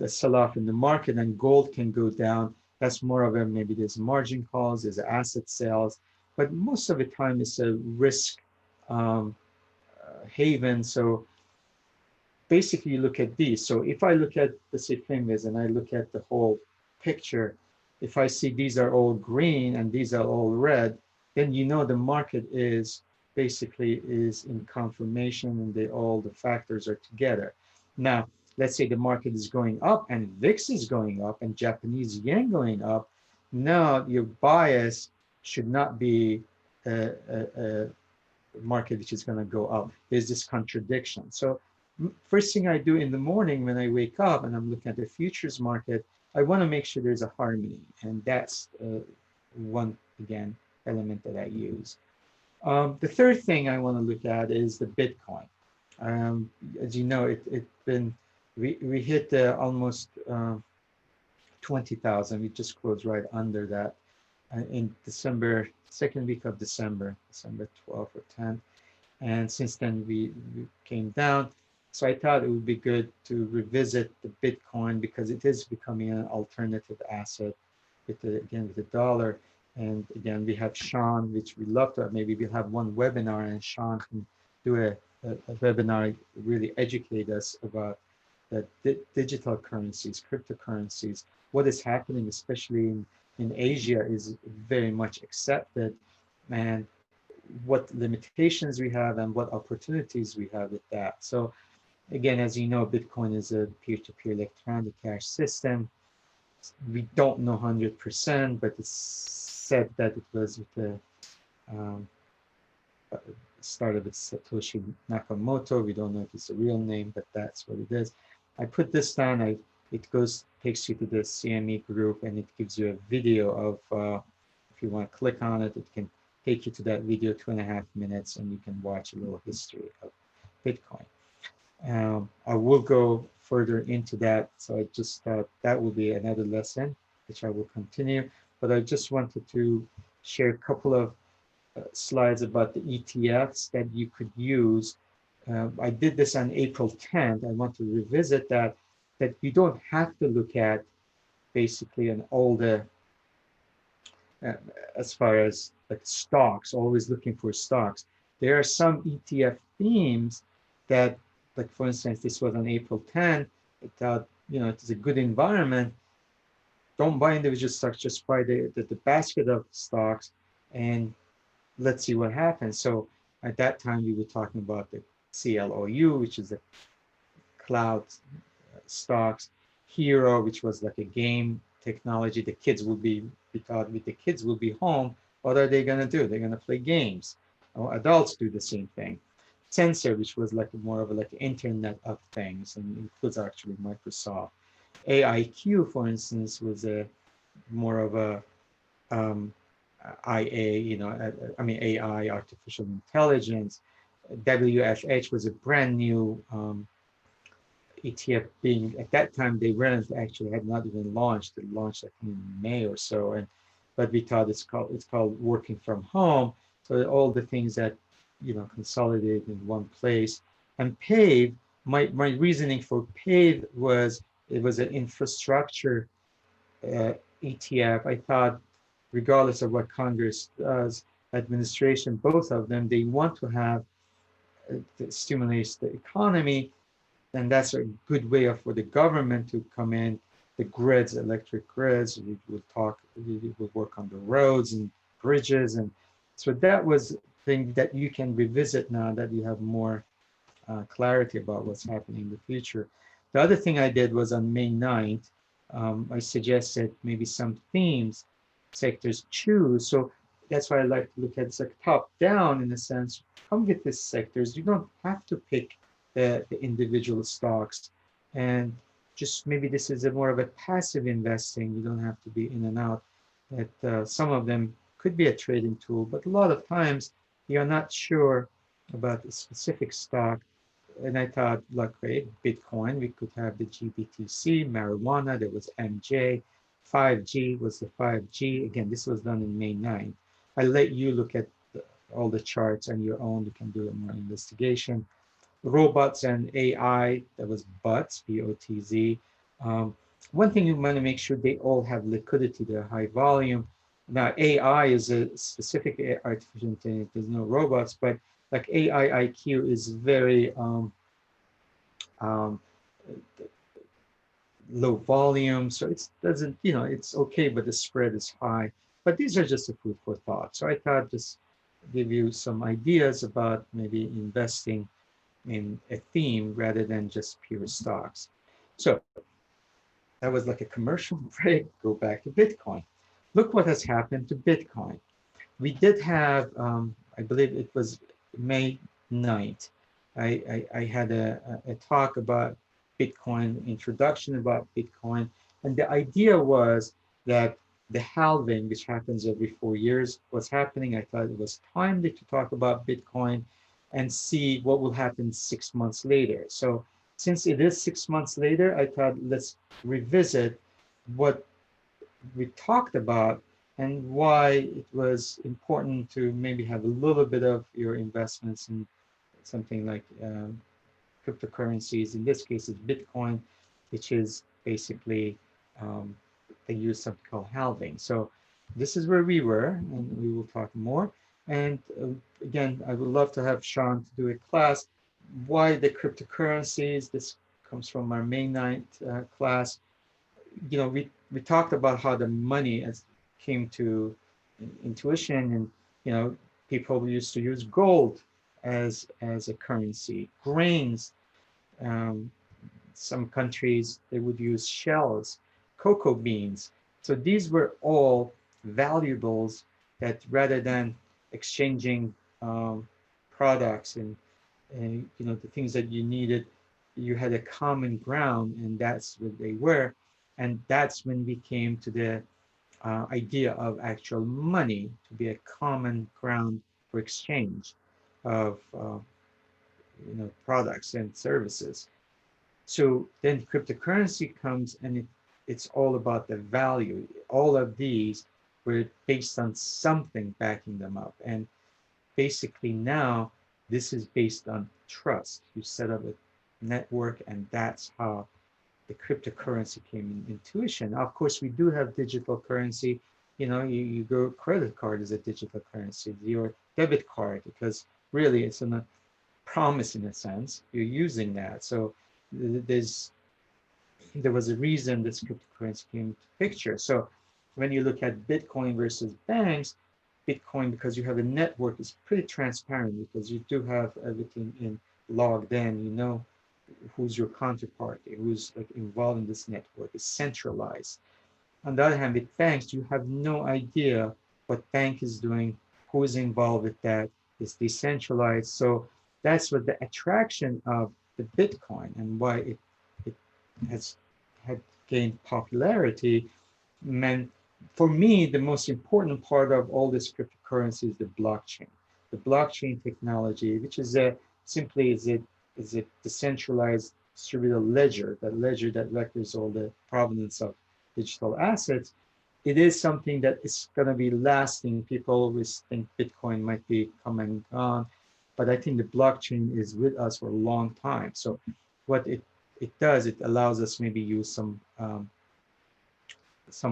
Speaker 1: sell-off in the market and gold can go down. That's more of a, maybe there's margin calls, there's asset sales, but most of the time it's a risk um, haven. So basically you look at these. So if I look at the Finviz and I look at the whole picture, if I see these are all green and these are all red, then the market is basically is in confirmation and all the factors are together. Now, let's say the market is going up and VIX is going up and Japanese yen going up. Now your bias should not be a market which is going to go up. There's this contradiction. So first thing I do in the morning when I wake up and I'm looking at the futures market, I want to make sure there's a harmony. And that's one, again, element that I use. The third thing I want to look at is the Bitcoin. As you know, we hit almost 20,000. We just closed right under that in December, second week of December 12th or 10th. And since then we came down. So I thought it would be good to revisit the Bitcoin because it is becoming an alternative asset with the dollar. And again, we have Sean, which we love to have. Maybe we'll have one webinar and Sean can do a webinar, really educate us about the digital currencies, cryptocurrencies, what is happening, especially in Asia, is very much accepted, and what limitations we have and what opportunities we have with that. So again, as you know, Bitcoin is a peer-to-peer electronic cash system. We don't know 100%, but it's said that it was with the started with Satoshi Nakamoto. We don't know if it's a real name, but that's what it is. I put this down. It takes you to the CME group, and it gives you a video of, if you want to click on it, it can take you to that video, 2.5 minutes, and you can watch a little history of Bitcoin. I will go further into that. So I just thought that will be another lesson, which I will continue. But I just wanted to share a couple of slides about the ETFs that you could use. I did this on April 10th. I want to revisit that you don't have to look at basically an all the, uh, as far as like stocks, always looking for stocks. There are some ETF themes that, like for instance, this was on April 10th. I thought, it's a good environment. Don't buy individual stocks, just buy the basket of stocks and let's see what happens. So at that time, we were talking about the CLOU, which is the cloud stocks, Hero, which was like a game technology. The kids will be, we thought with the kids will be home. What are they going to do? They're going to play games. Or adults do the same thing. Sensor, which was like more of a like Internet of Things, and includes actually Microsoft. AIQ, for instance, was a more of a IA, I mean AI, artificial intelligence. WFH was a brand new ETF being at that time they weren't actually had not even launched. It launched I think in May or so, and but we thought it's called working from home. So all the things that consolidated in one place. And PAVE, my reasoning for PAVE was it was an infrastructure uh, ETF. I thought regardless of what Congress does, administration, both of them, they want to have stimulate the economy, and that's a good way for the government to come in. The grids, electric grids, we would work on the roads and bridges, and so that was thing that you can revisit now that you have more clarity about what's happening in the future. The other thing I did was on May 9th, I suggested maybe some themes sectors choose. So that's why I like to look at it's like top down in a sense. Come with these sectors. You don't have to pick the individual stocks. And just maybe this is a more of a passive investing. You don't have to be in and out. That some of them could be a trading tool, but a lot of times you're not sure about a specific stock. And I thought, like, great, Bitcoin, we could have the GBTC, marijuana, there was MJ, 5G was the 5G. Again, this was done in May 9th. I let you look at all the charts on your own. You can do more investigation. Robots and AI, that was BUTZ, BOTZ. One thing you want to make sure they all have liquidity, they're high volume. Now, AI is a specific artificial intelligence, there's no robots, but like AI IQ is very um, low volume, so it doesn't, it's okay, but the spread is high. But these are just a food for thought. So I thought just give you some ideas about maybe investing in a theme rather than just pure stocks. So that was like a commercial break. Go back to Bitcoin. Look what has happened to Bitcoin. We did have, I believe it was May 9th. I had a talk about Bitcoin, introduction about Bitcoin. And the idea was that the halving, which happens every 4 years, was happening. I thought it was timely to talk about Bitcoin and see what will happen 6 months later. So since it is 6 months later, I thought let's revisit what we talked about and why it was important to maybe have a little bit of your investments in something like cryptocurrencies. In this case, it's Bitcoin, which is basically um, they use something called halving. So this is where we were, and we will talk more. And again, I would love to have Sean to do a class. Why the cryptocurrencies? This comes from our May 9th class. We talked about how the money as came to intuition, and people used to use gold as a currency, grains. Um, some countries they would use shells, cocoa beans. So these were all valuables that rather than exchanging products and the things that you needed you had a common ground, and that's what they were. And that's when we came to the idea of actual money to be a common ground for exchange of products and services. So then cryptocurrency comes, and it's all about the value. All of these were based on something backing them up. And basically now this is based on trust. You set up a network, and that's how the cryptocurrency came in intuition. Of course, we do have digital currency. You go credit card is a digital currency, your debit card, because really it's a promise in a sense. You're using that. So there's there was a reason this cryptocurrency came into picture. So when you look at Bitcoin versus banks, Bitcoin, because you have a network, is pretty transparent because you do have everything in logged in. You know who's your counterparty, who's like involved in this network. It's centralized. On the other hand, with banks, you have no idea what bank is doing, who is involved with that. It's decentralized. So that's what the attraction of the Bitcoin and why it has had gained popularity meant. For me, the most important part of all this cryptocurrency is the blockchain. The blockchain technology, which is a simply is a decentralized distributed ledger, that ledger that records all the provenance of digital assets. It is something that is going to be lasting. People always think Bitcoin might be come and gone, but I think the blockchain is with us for a long time. So what it does, it allows us maybe use some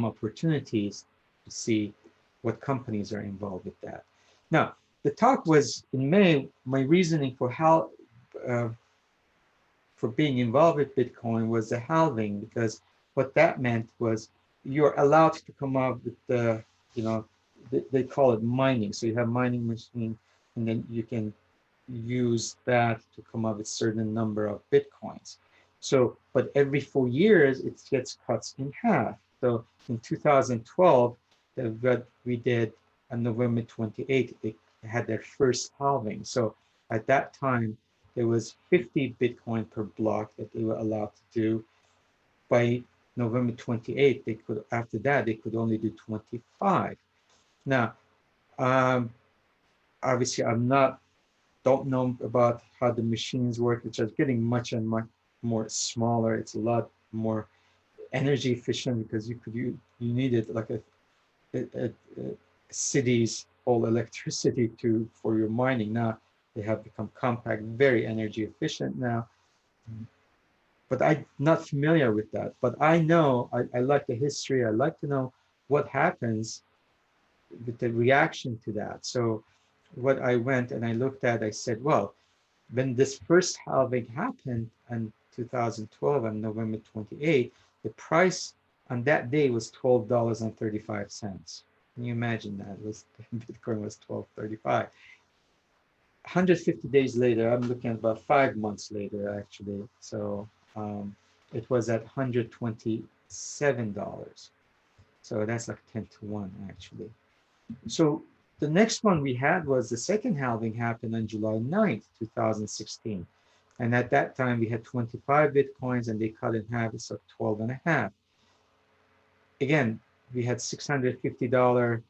Speaker 1: opportunities to see what companies are involved with that. Now, the talk was in May. My reasoning uh, for being involved with Bitcoin was the halving, because what that meant was you're allowed to come up with you know, they call it mining. So you have mining machine, and then you can use that to come up with certain number of Bitcoins. So, but every 4 years, it gets cut in half. So in 2012, what we did on November 28th, they had their first halving. So at that time, there was 50 Bitcoin per block that they were allowed to do. By November 28th, after that, they could only do 25. Now, um, obviously, don't know about how the machines work, which are getting much and much more smaller. It's a lot more energy efficient because you needed like a city's whole electricity for your mining. Now they have become compact, very energy efficient now. But I'm not familiar with that. But I know I like the history. I like to know what happens with the reaction to that. So what I went and I looked at, I said, well, when this first halving happened in 2012 on November 28th, the price on that day was $12.35. Can you imagine that? Bitcoin was 12.35. 150 days later, I'm looking at about 5 months later, actually. So it was at $127. So that's like 10 to 1, actually. So the next one we had was the second halving happened on July 9th, 2016. And at that time, we had 25 Bitcoins and they cut in half, it's like 12 and a half. Again, we had $650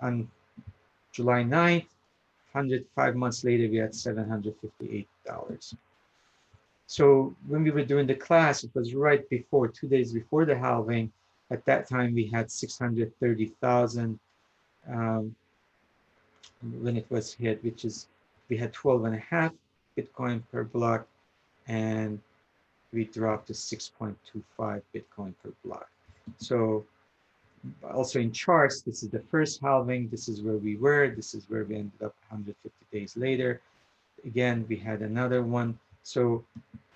Speaker 1: on July 9th. 5 months later, we had $758. So when we were doing the class, it was right before, 2 days before the halving. At that time, we had 630,000 when it was hit, which is we had 12 and a half Bitcoin per block, and we dropped to 6.25 Bitcoin per block. So also in charts, this is the first halving. This is where we were. This is where we ended up 150 days later. Again, we had another one. So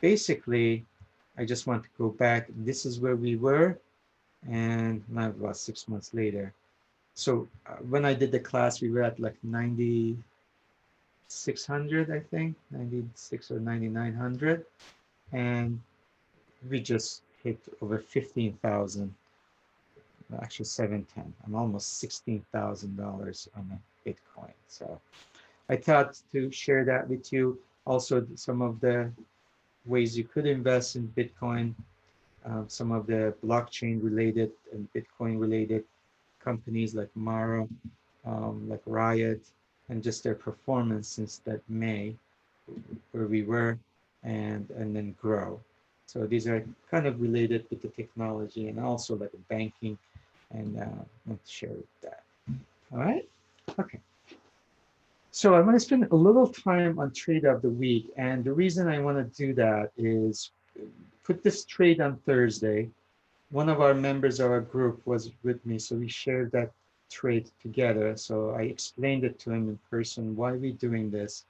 Speaker 1: basically, I just want to go back. This is where we were, and now about 6 months later. So when I did the class, we were at like 9,600, I think, 96 or 9,900, and we just hit over 15,000, actually 710. I'm almost $16,000 on a Bitcoin. So I thought to share that with you. Also, some of the ways you could invest in Bitcoin, some of the blockchain related and Bitcoin related companies like Mara, like Riot, and just their performance since that May, where we were, and then grow. So these are kind of related with the technology and also like banking, and I want to share that. All right. Okay. So I'm going to spend a little time on trade of the week, and the reason I want to do that is put this trade on Thursday. One of our members of our group was with me, so we shared that trade together. So I explained it to him in person, why are we doing this?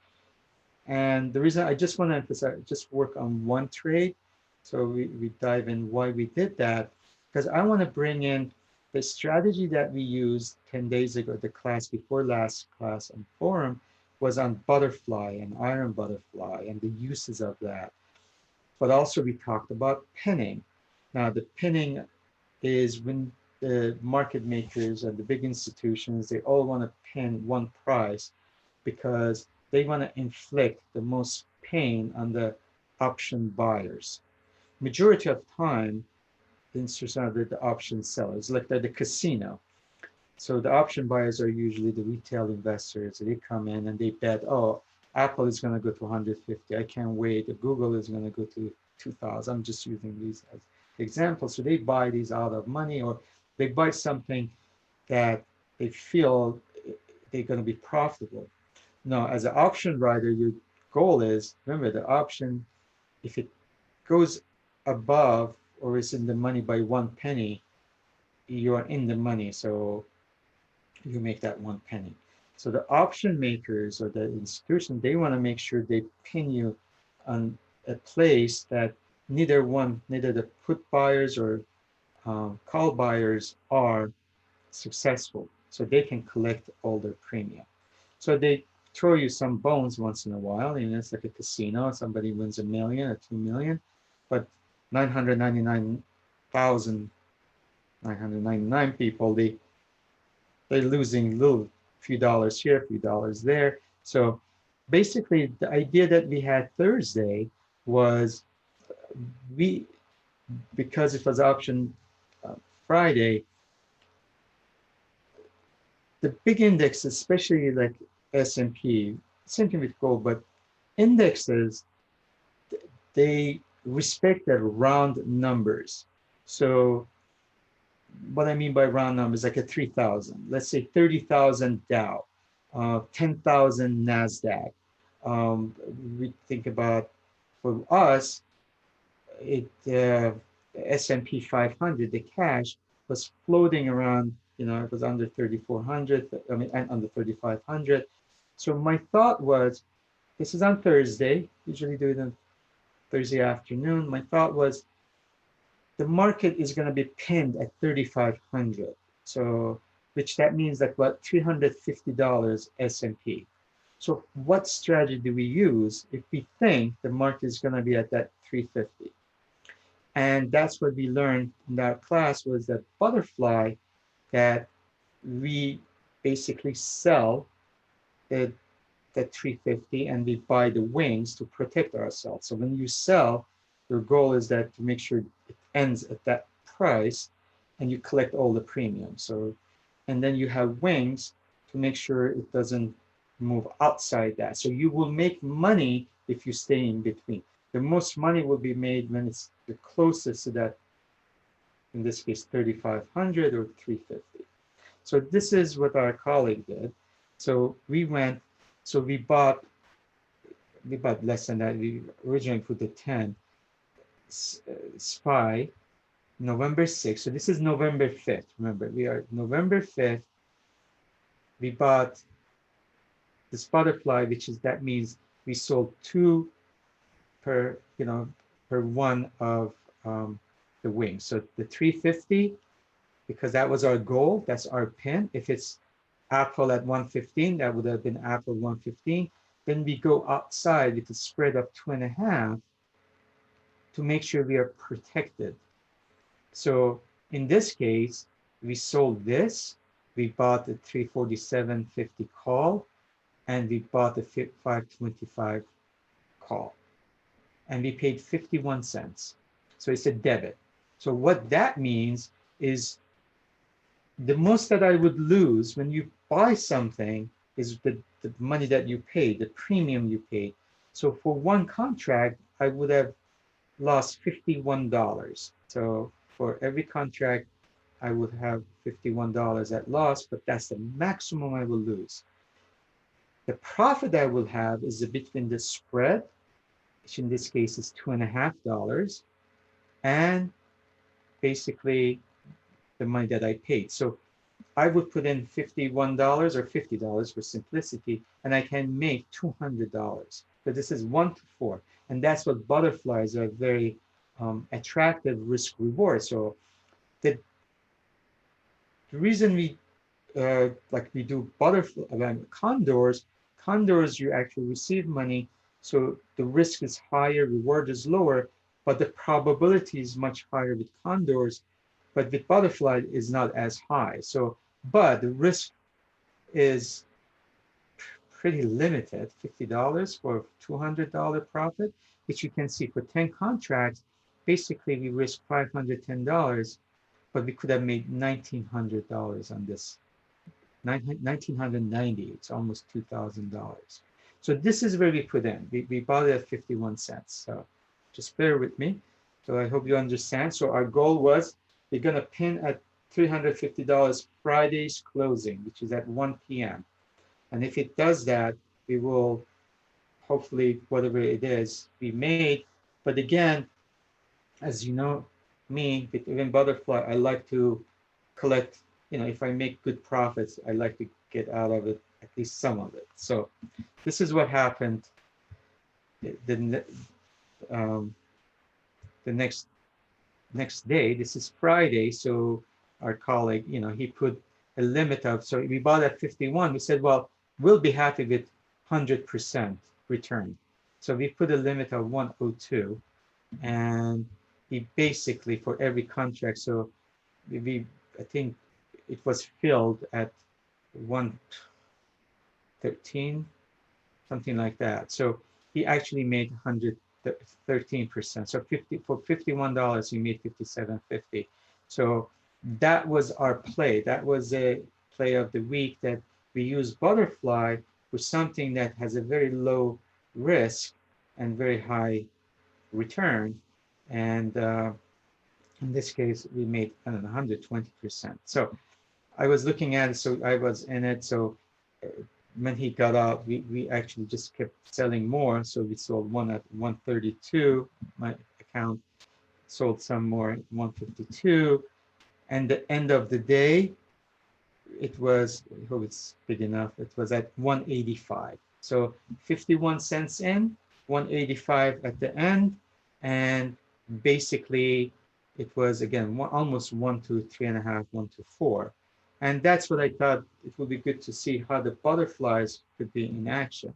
Speaker 1: And the reason I just want to emphasize, just work on one trade. So we dive in why we did that, because I want to bring in the strategy that we used 10 days ago, the class before last class on forum was on butterfly and iron butterfly and the uses of that. But also we talked about pinning. Now the pinning is when the market makers and the big institutions, they all want to pin one price because they want to inflict the most pain on the option buyers. Majority of time, the institutions are the option sellers, like they're the casino. So the option buyers are usually the retail investors. They come in and they bet, oh, Apple is going to go to 150. I can't wait. Google is going to go to 2000. I'm just using these as examples. So they buy these out of money, or they buy something that they feel they're going to be profitable. Now, as an option writer, your goal is, remember the option, if it goes above or is in the money by 1 penny, you're in the money. So you make that 1 penny. So the option makers or the institution, they want to make sure they pin you on a place that neither the put buyers or call buyers are successful. So they can collect all their premium. So they throw you some bones once in a while. You know, it's like a casino. Somebody wins 1 million or 2 million, but 999,999 people, they're losing little few dollars here, a few dollars there. So basically, the idea that we had Thursday was we, because it was option uh, Friday, the big index, especially like S&P, same thing with gold, but indexes, they respect their round numbers. So what I mean by round numbers, like a 3,000, let's say 30,000 Dow, 10,000 NASDAQ. We think about, for us, S&P 500, the cash was floating around, it was under 3,400, I mean, and under 3,500. So my thought was, this is on Thursday, usually do it on Thursday afternoon. My thought was, the market is going to be pinned at 3,500. So, which that means that what, $350 S&P. So what strategy do we use if we think the market is going to be at that 350? And that's what we learned in that class was that butterfly, that we basically sell the, the 350 and we buy the wings to protect ourselves. So when you sell, your goal is that to make sure it ends at that price and you collect all the premium. So, and then you have wings to make sure it doesn't move outside that. So you will make money if you stay in between. The most money will be made when it's the closest to that, in this case, 3,500 or 350. So this is what our colleague did. So we bought less than that. We originally put the 10 SPY November 6th. So this is November 5th. Remember, we are November 5th. We bought this butterfly, which is, that means we sold two per, per one of the wings. So the 350, because that was our goal, that's our pin. If it's Apple at 115, that would have been Apple 115. Then we go outside with a spread of 2.5 to make sure we are protected. So in this case, we sold this, we bought the 347.50 call, and we bought the 525 call. and we paid 51 cents. So it's a debit. So what that means is the most that I would lose when you buy something is the money that you paid, the premium you paid. So for one contract, I would have lost $51. So for every contract, I would have $51 at loss, but that's the maximum I will lose. The profit I will have is between the spread, which in this case is $2.50, and basically the money that I paid. So I would put in $51 or $50 for simplicity, and I can make $200. So this is 1 to 4. And that's what butterflies are, very attractive risk reward. So the reason we like we do butterfly condors, you actually receive money, so the risk is higher, reward is lower, but the probability is much higher with condors, but with butterfly is not as high. So, but the risk is pretty limited, $50 for $200 profit, which you can see for 10 contracts, basically we risk $510, but we could have made $1,900 on this. 1990, it's almost $2,000. So this is where we put in. We bought it at 51 cents. So just bear with me. So I hope you understand. So our goal was we're going to pin at $350 Friday's closing, which is at 1 p.m. And if it does that, we will hopefully, whatever it is, be made. But again, as you know, me, with even Butterfly, I like to collect, if I make good profits, I like to get out of it at least some of it. So this is what happened the next day. This is Friday. So our colleague, he put a limit of, so we bought at 51. We said, well, we'll be happy with 100% return. So we put a limit of 102, and we basically for every contract, so I think it was filled at 113, something like that. So he actually made 113%. So for $51, he made $57.50. So that was our play. That was a play of the week, that we use Butterfly for something that has a very low risk and very high return. And in this case, we made, I don't know, 120%. So I was looking at it, so I was in it. So when he got out, we actually just kept selling more. So we sold one at 132. My account sold some more at 152. And the end of the day, it was, I hope it's big enough, it was at 185. So 51 cents in, 185 at the end. And basically, it was, again, almost 1 to 3.5, 1 to 4. And that's what I thought it would be good to see how the butterflies could be in action.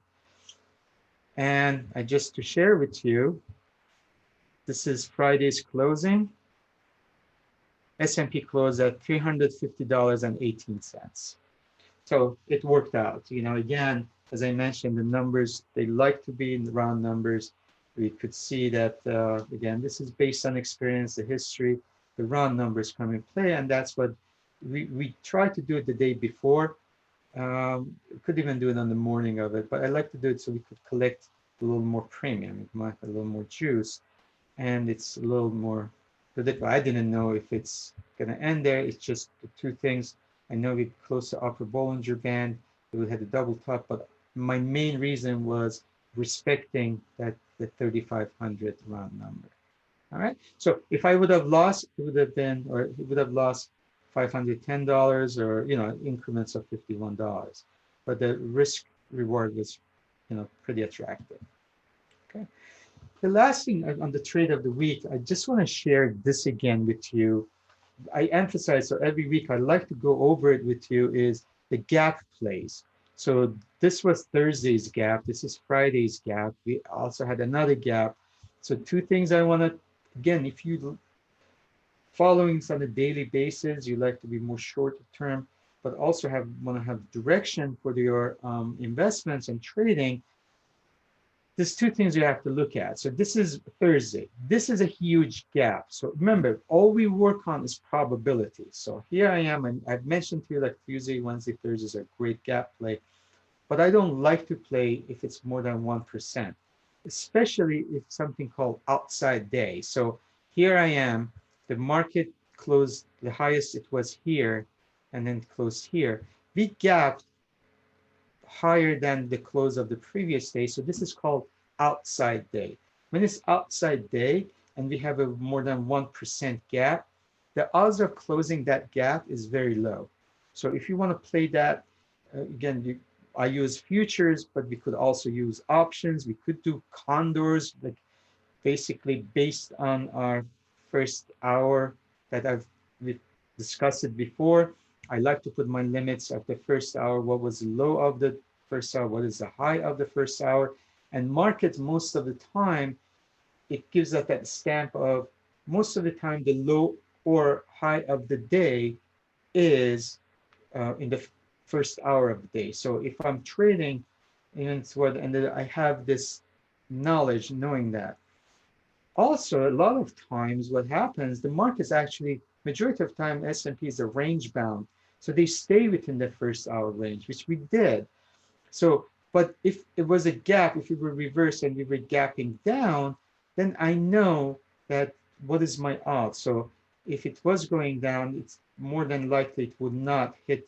Speaker 1: And just to share with you, this is Friday's closing. S&P closed at $350.18. So it worked out. Again, as I mentioned, the numbers, they like to be in the round numbers. We could see that, again, this is based on experience, the history, the round numbers come in play, and that's what we tried to do it the day before. Could even do it on the morning of it, but I like to do it so we could collect a little more premium. It might have a little more juice, and it's a little more predictable. I didn't know if it's going to end there. It's just the two things. I know we close to upper Bollinger Band. We had a double top, but my main reason was respecting that the 3,500 round number. All right. So if I would have lost, it would have been, or it would have lost $510, or increments of $51. But the risk reward was, pretty attractive. Okay. The last thing on the trade of the week, I just want to share this again with you. I emphasize, so every week I like to go over it with you, is the gap plays. So this was Thursday's gap. This is Friday's gap. We also had another gap. So two things I want to, again, if you following on a daily basis, you like to be more short term, but also want to have direction for your investments and trading. there's two things you have to look at. So this is Thursday. This is a huge gap. So remember, all we work on is probability. So here I am, and I've mentioned to you that Tuesday, Wednesday, Thursdays are great gap play, but I don't like to play if it's more than 1%, especially if something called outside day. So here I am, the market closed, the highest it was here, and then closed here. We gapped higher than the close of the previous day. So this is called outside day. When it's outside day and we have a more than 1% gap, the odds of closing that gap is very low. So if you want to play that, again, I use futures, but we could also use options. We could do condors, like basically based on our first hour that we discussed it before. I like to put my limits at the first hour. What was the low of the first hour? What is the high of the first hour? And markets, most of the time, it gives us that stamp of most of the time the low or high of the day is in the first hour of the day. So if I'm trading and toward the end of the, I have this knowledge knowing that. Also, a lot of times what happens, the markets actually, majority of time, S&P is a range bound. So they stay within the first hour range, which we did. So, but if it was a gap, if we were reversed and we were gapping down, then I know that what is my odds. So if it was going down, it's more than likely it would not hit.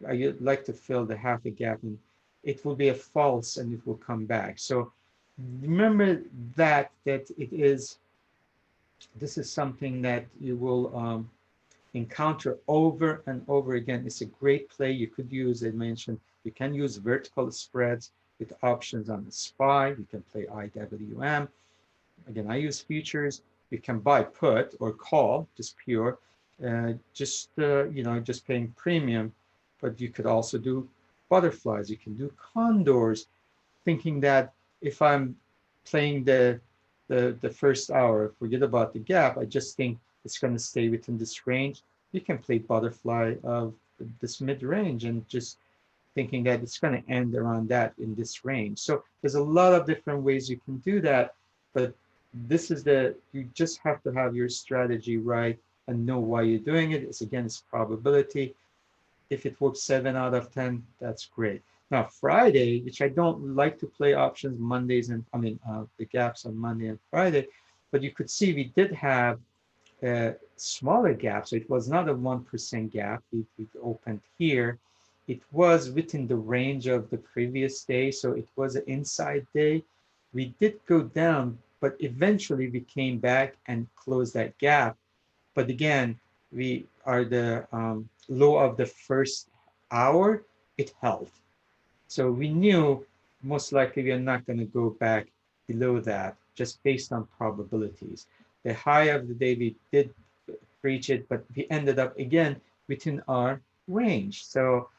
Speaker 1: I like to fill the half a gap, and it will be a false and it will come back. So remember that it is, this is something that you will encounter over and over again. It's a great play. You could use, I mentioned, you can use vertical spreads with options on the SPY. You can play IWM. Again, I use futures. You can buy put or call, just pure, just paying premium. But you could also do butterflies. You can do condors, thinking that if I'm playing the first hour, forget about the gap. I just think it's going to stay within this range. You can play butterfly of this mid range and just thinking that it's going to end around that in this range. So there's a lot of different ways you can do that, but this is you just have to have your strategy right and know why you're doing it. It's again, it's probability. If it works 7 out of 10, that's great. Now Friday, which I don't like to play options Mondays and the gaps on Monday and Friday, but you could see we did have a smaller gap. So it was not a 1% gap. We opened here. It was within the range of the previous day. So it was an inside day. We did go down, but eventually we came back and closed that gap. But again, we are the low of the first hour, it held. So we knew most likely we are not going to go back below that just based on probabilities. The high of the day we did reach it, but we ended up again within our range. So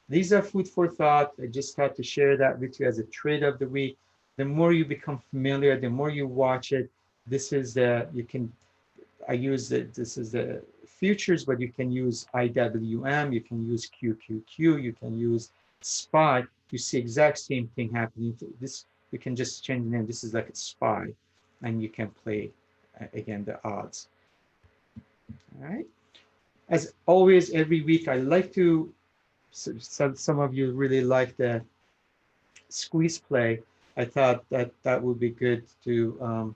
Speaker 1: these are food for thought. I just had to share that with you as a trade of the week. The more you become familiar, the more you watch it. This is I use this is the futures, but you can use IWM, you can use QQQ, you can use SPY. You see exact same thing happening. This, you can just change the name. This is like a SPY, and you can play again the odds. All right. As always, every week I like to. Some of you really like the squeeze play. I thought that would be good to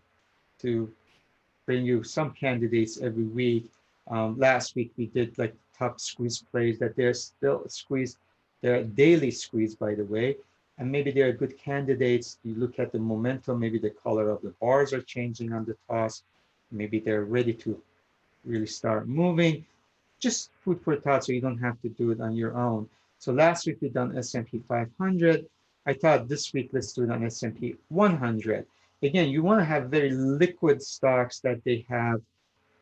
Speaker 1: bring you some candidates every week. Last week we did like top squeeze plays that they're still squeezed. They're daily squeeze, by the way, and maybe they're good candidates. You look at the momentum, maybe the color of the bars are changing on the toss. Maybe they're ready to really start moving. Just food for thought, so you don't have to do it on your own. So last week we done S&P 500. I thought this week let's do it on S&P 100. Again, you want to have very liquid stocks that they have,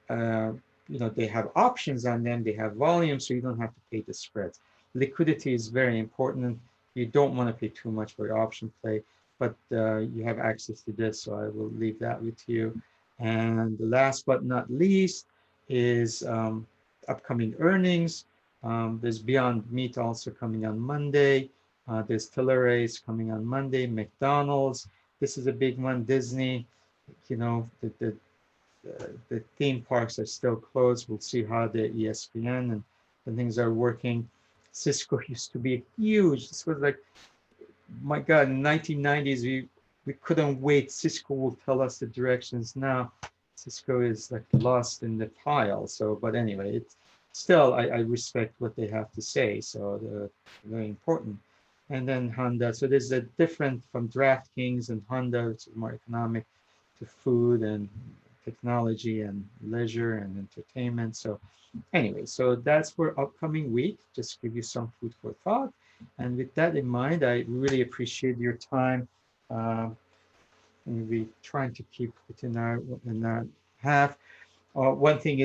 Speaker 1: they have options on them, they have volume, so you don't have to pay the spreads. Liquidity is very important. You don't want to pay too much for your option play, but you have access to this, so I will leave that with you. And the last but not least is upcoming earnings. There's Beyond Meat also coming on Monday. There's Tilray coming on Monday, McDonald's. this is a big one. Disney, the theme parks are still closed. We'll see how the ESPN and things are working. Cisco used to be huge. This was like, my God, in 1990s, we couldn't wait. Cisco will tell us the directions. Now Cisco is like lost in the pile. So, but anyway, it's still, I respect what they have to say. So they're very important. And then Honda. So there's a different from DraftKings and Honda, which is more economic, to food and technology and leisure and entertainment. So anyway, so that's for upcoming week. Just give you some food for thought. And with that in mind, I really appreciate your time. Uh, and we trying to keep within our half. One thing is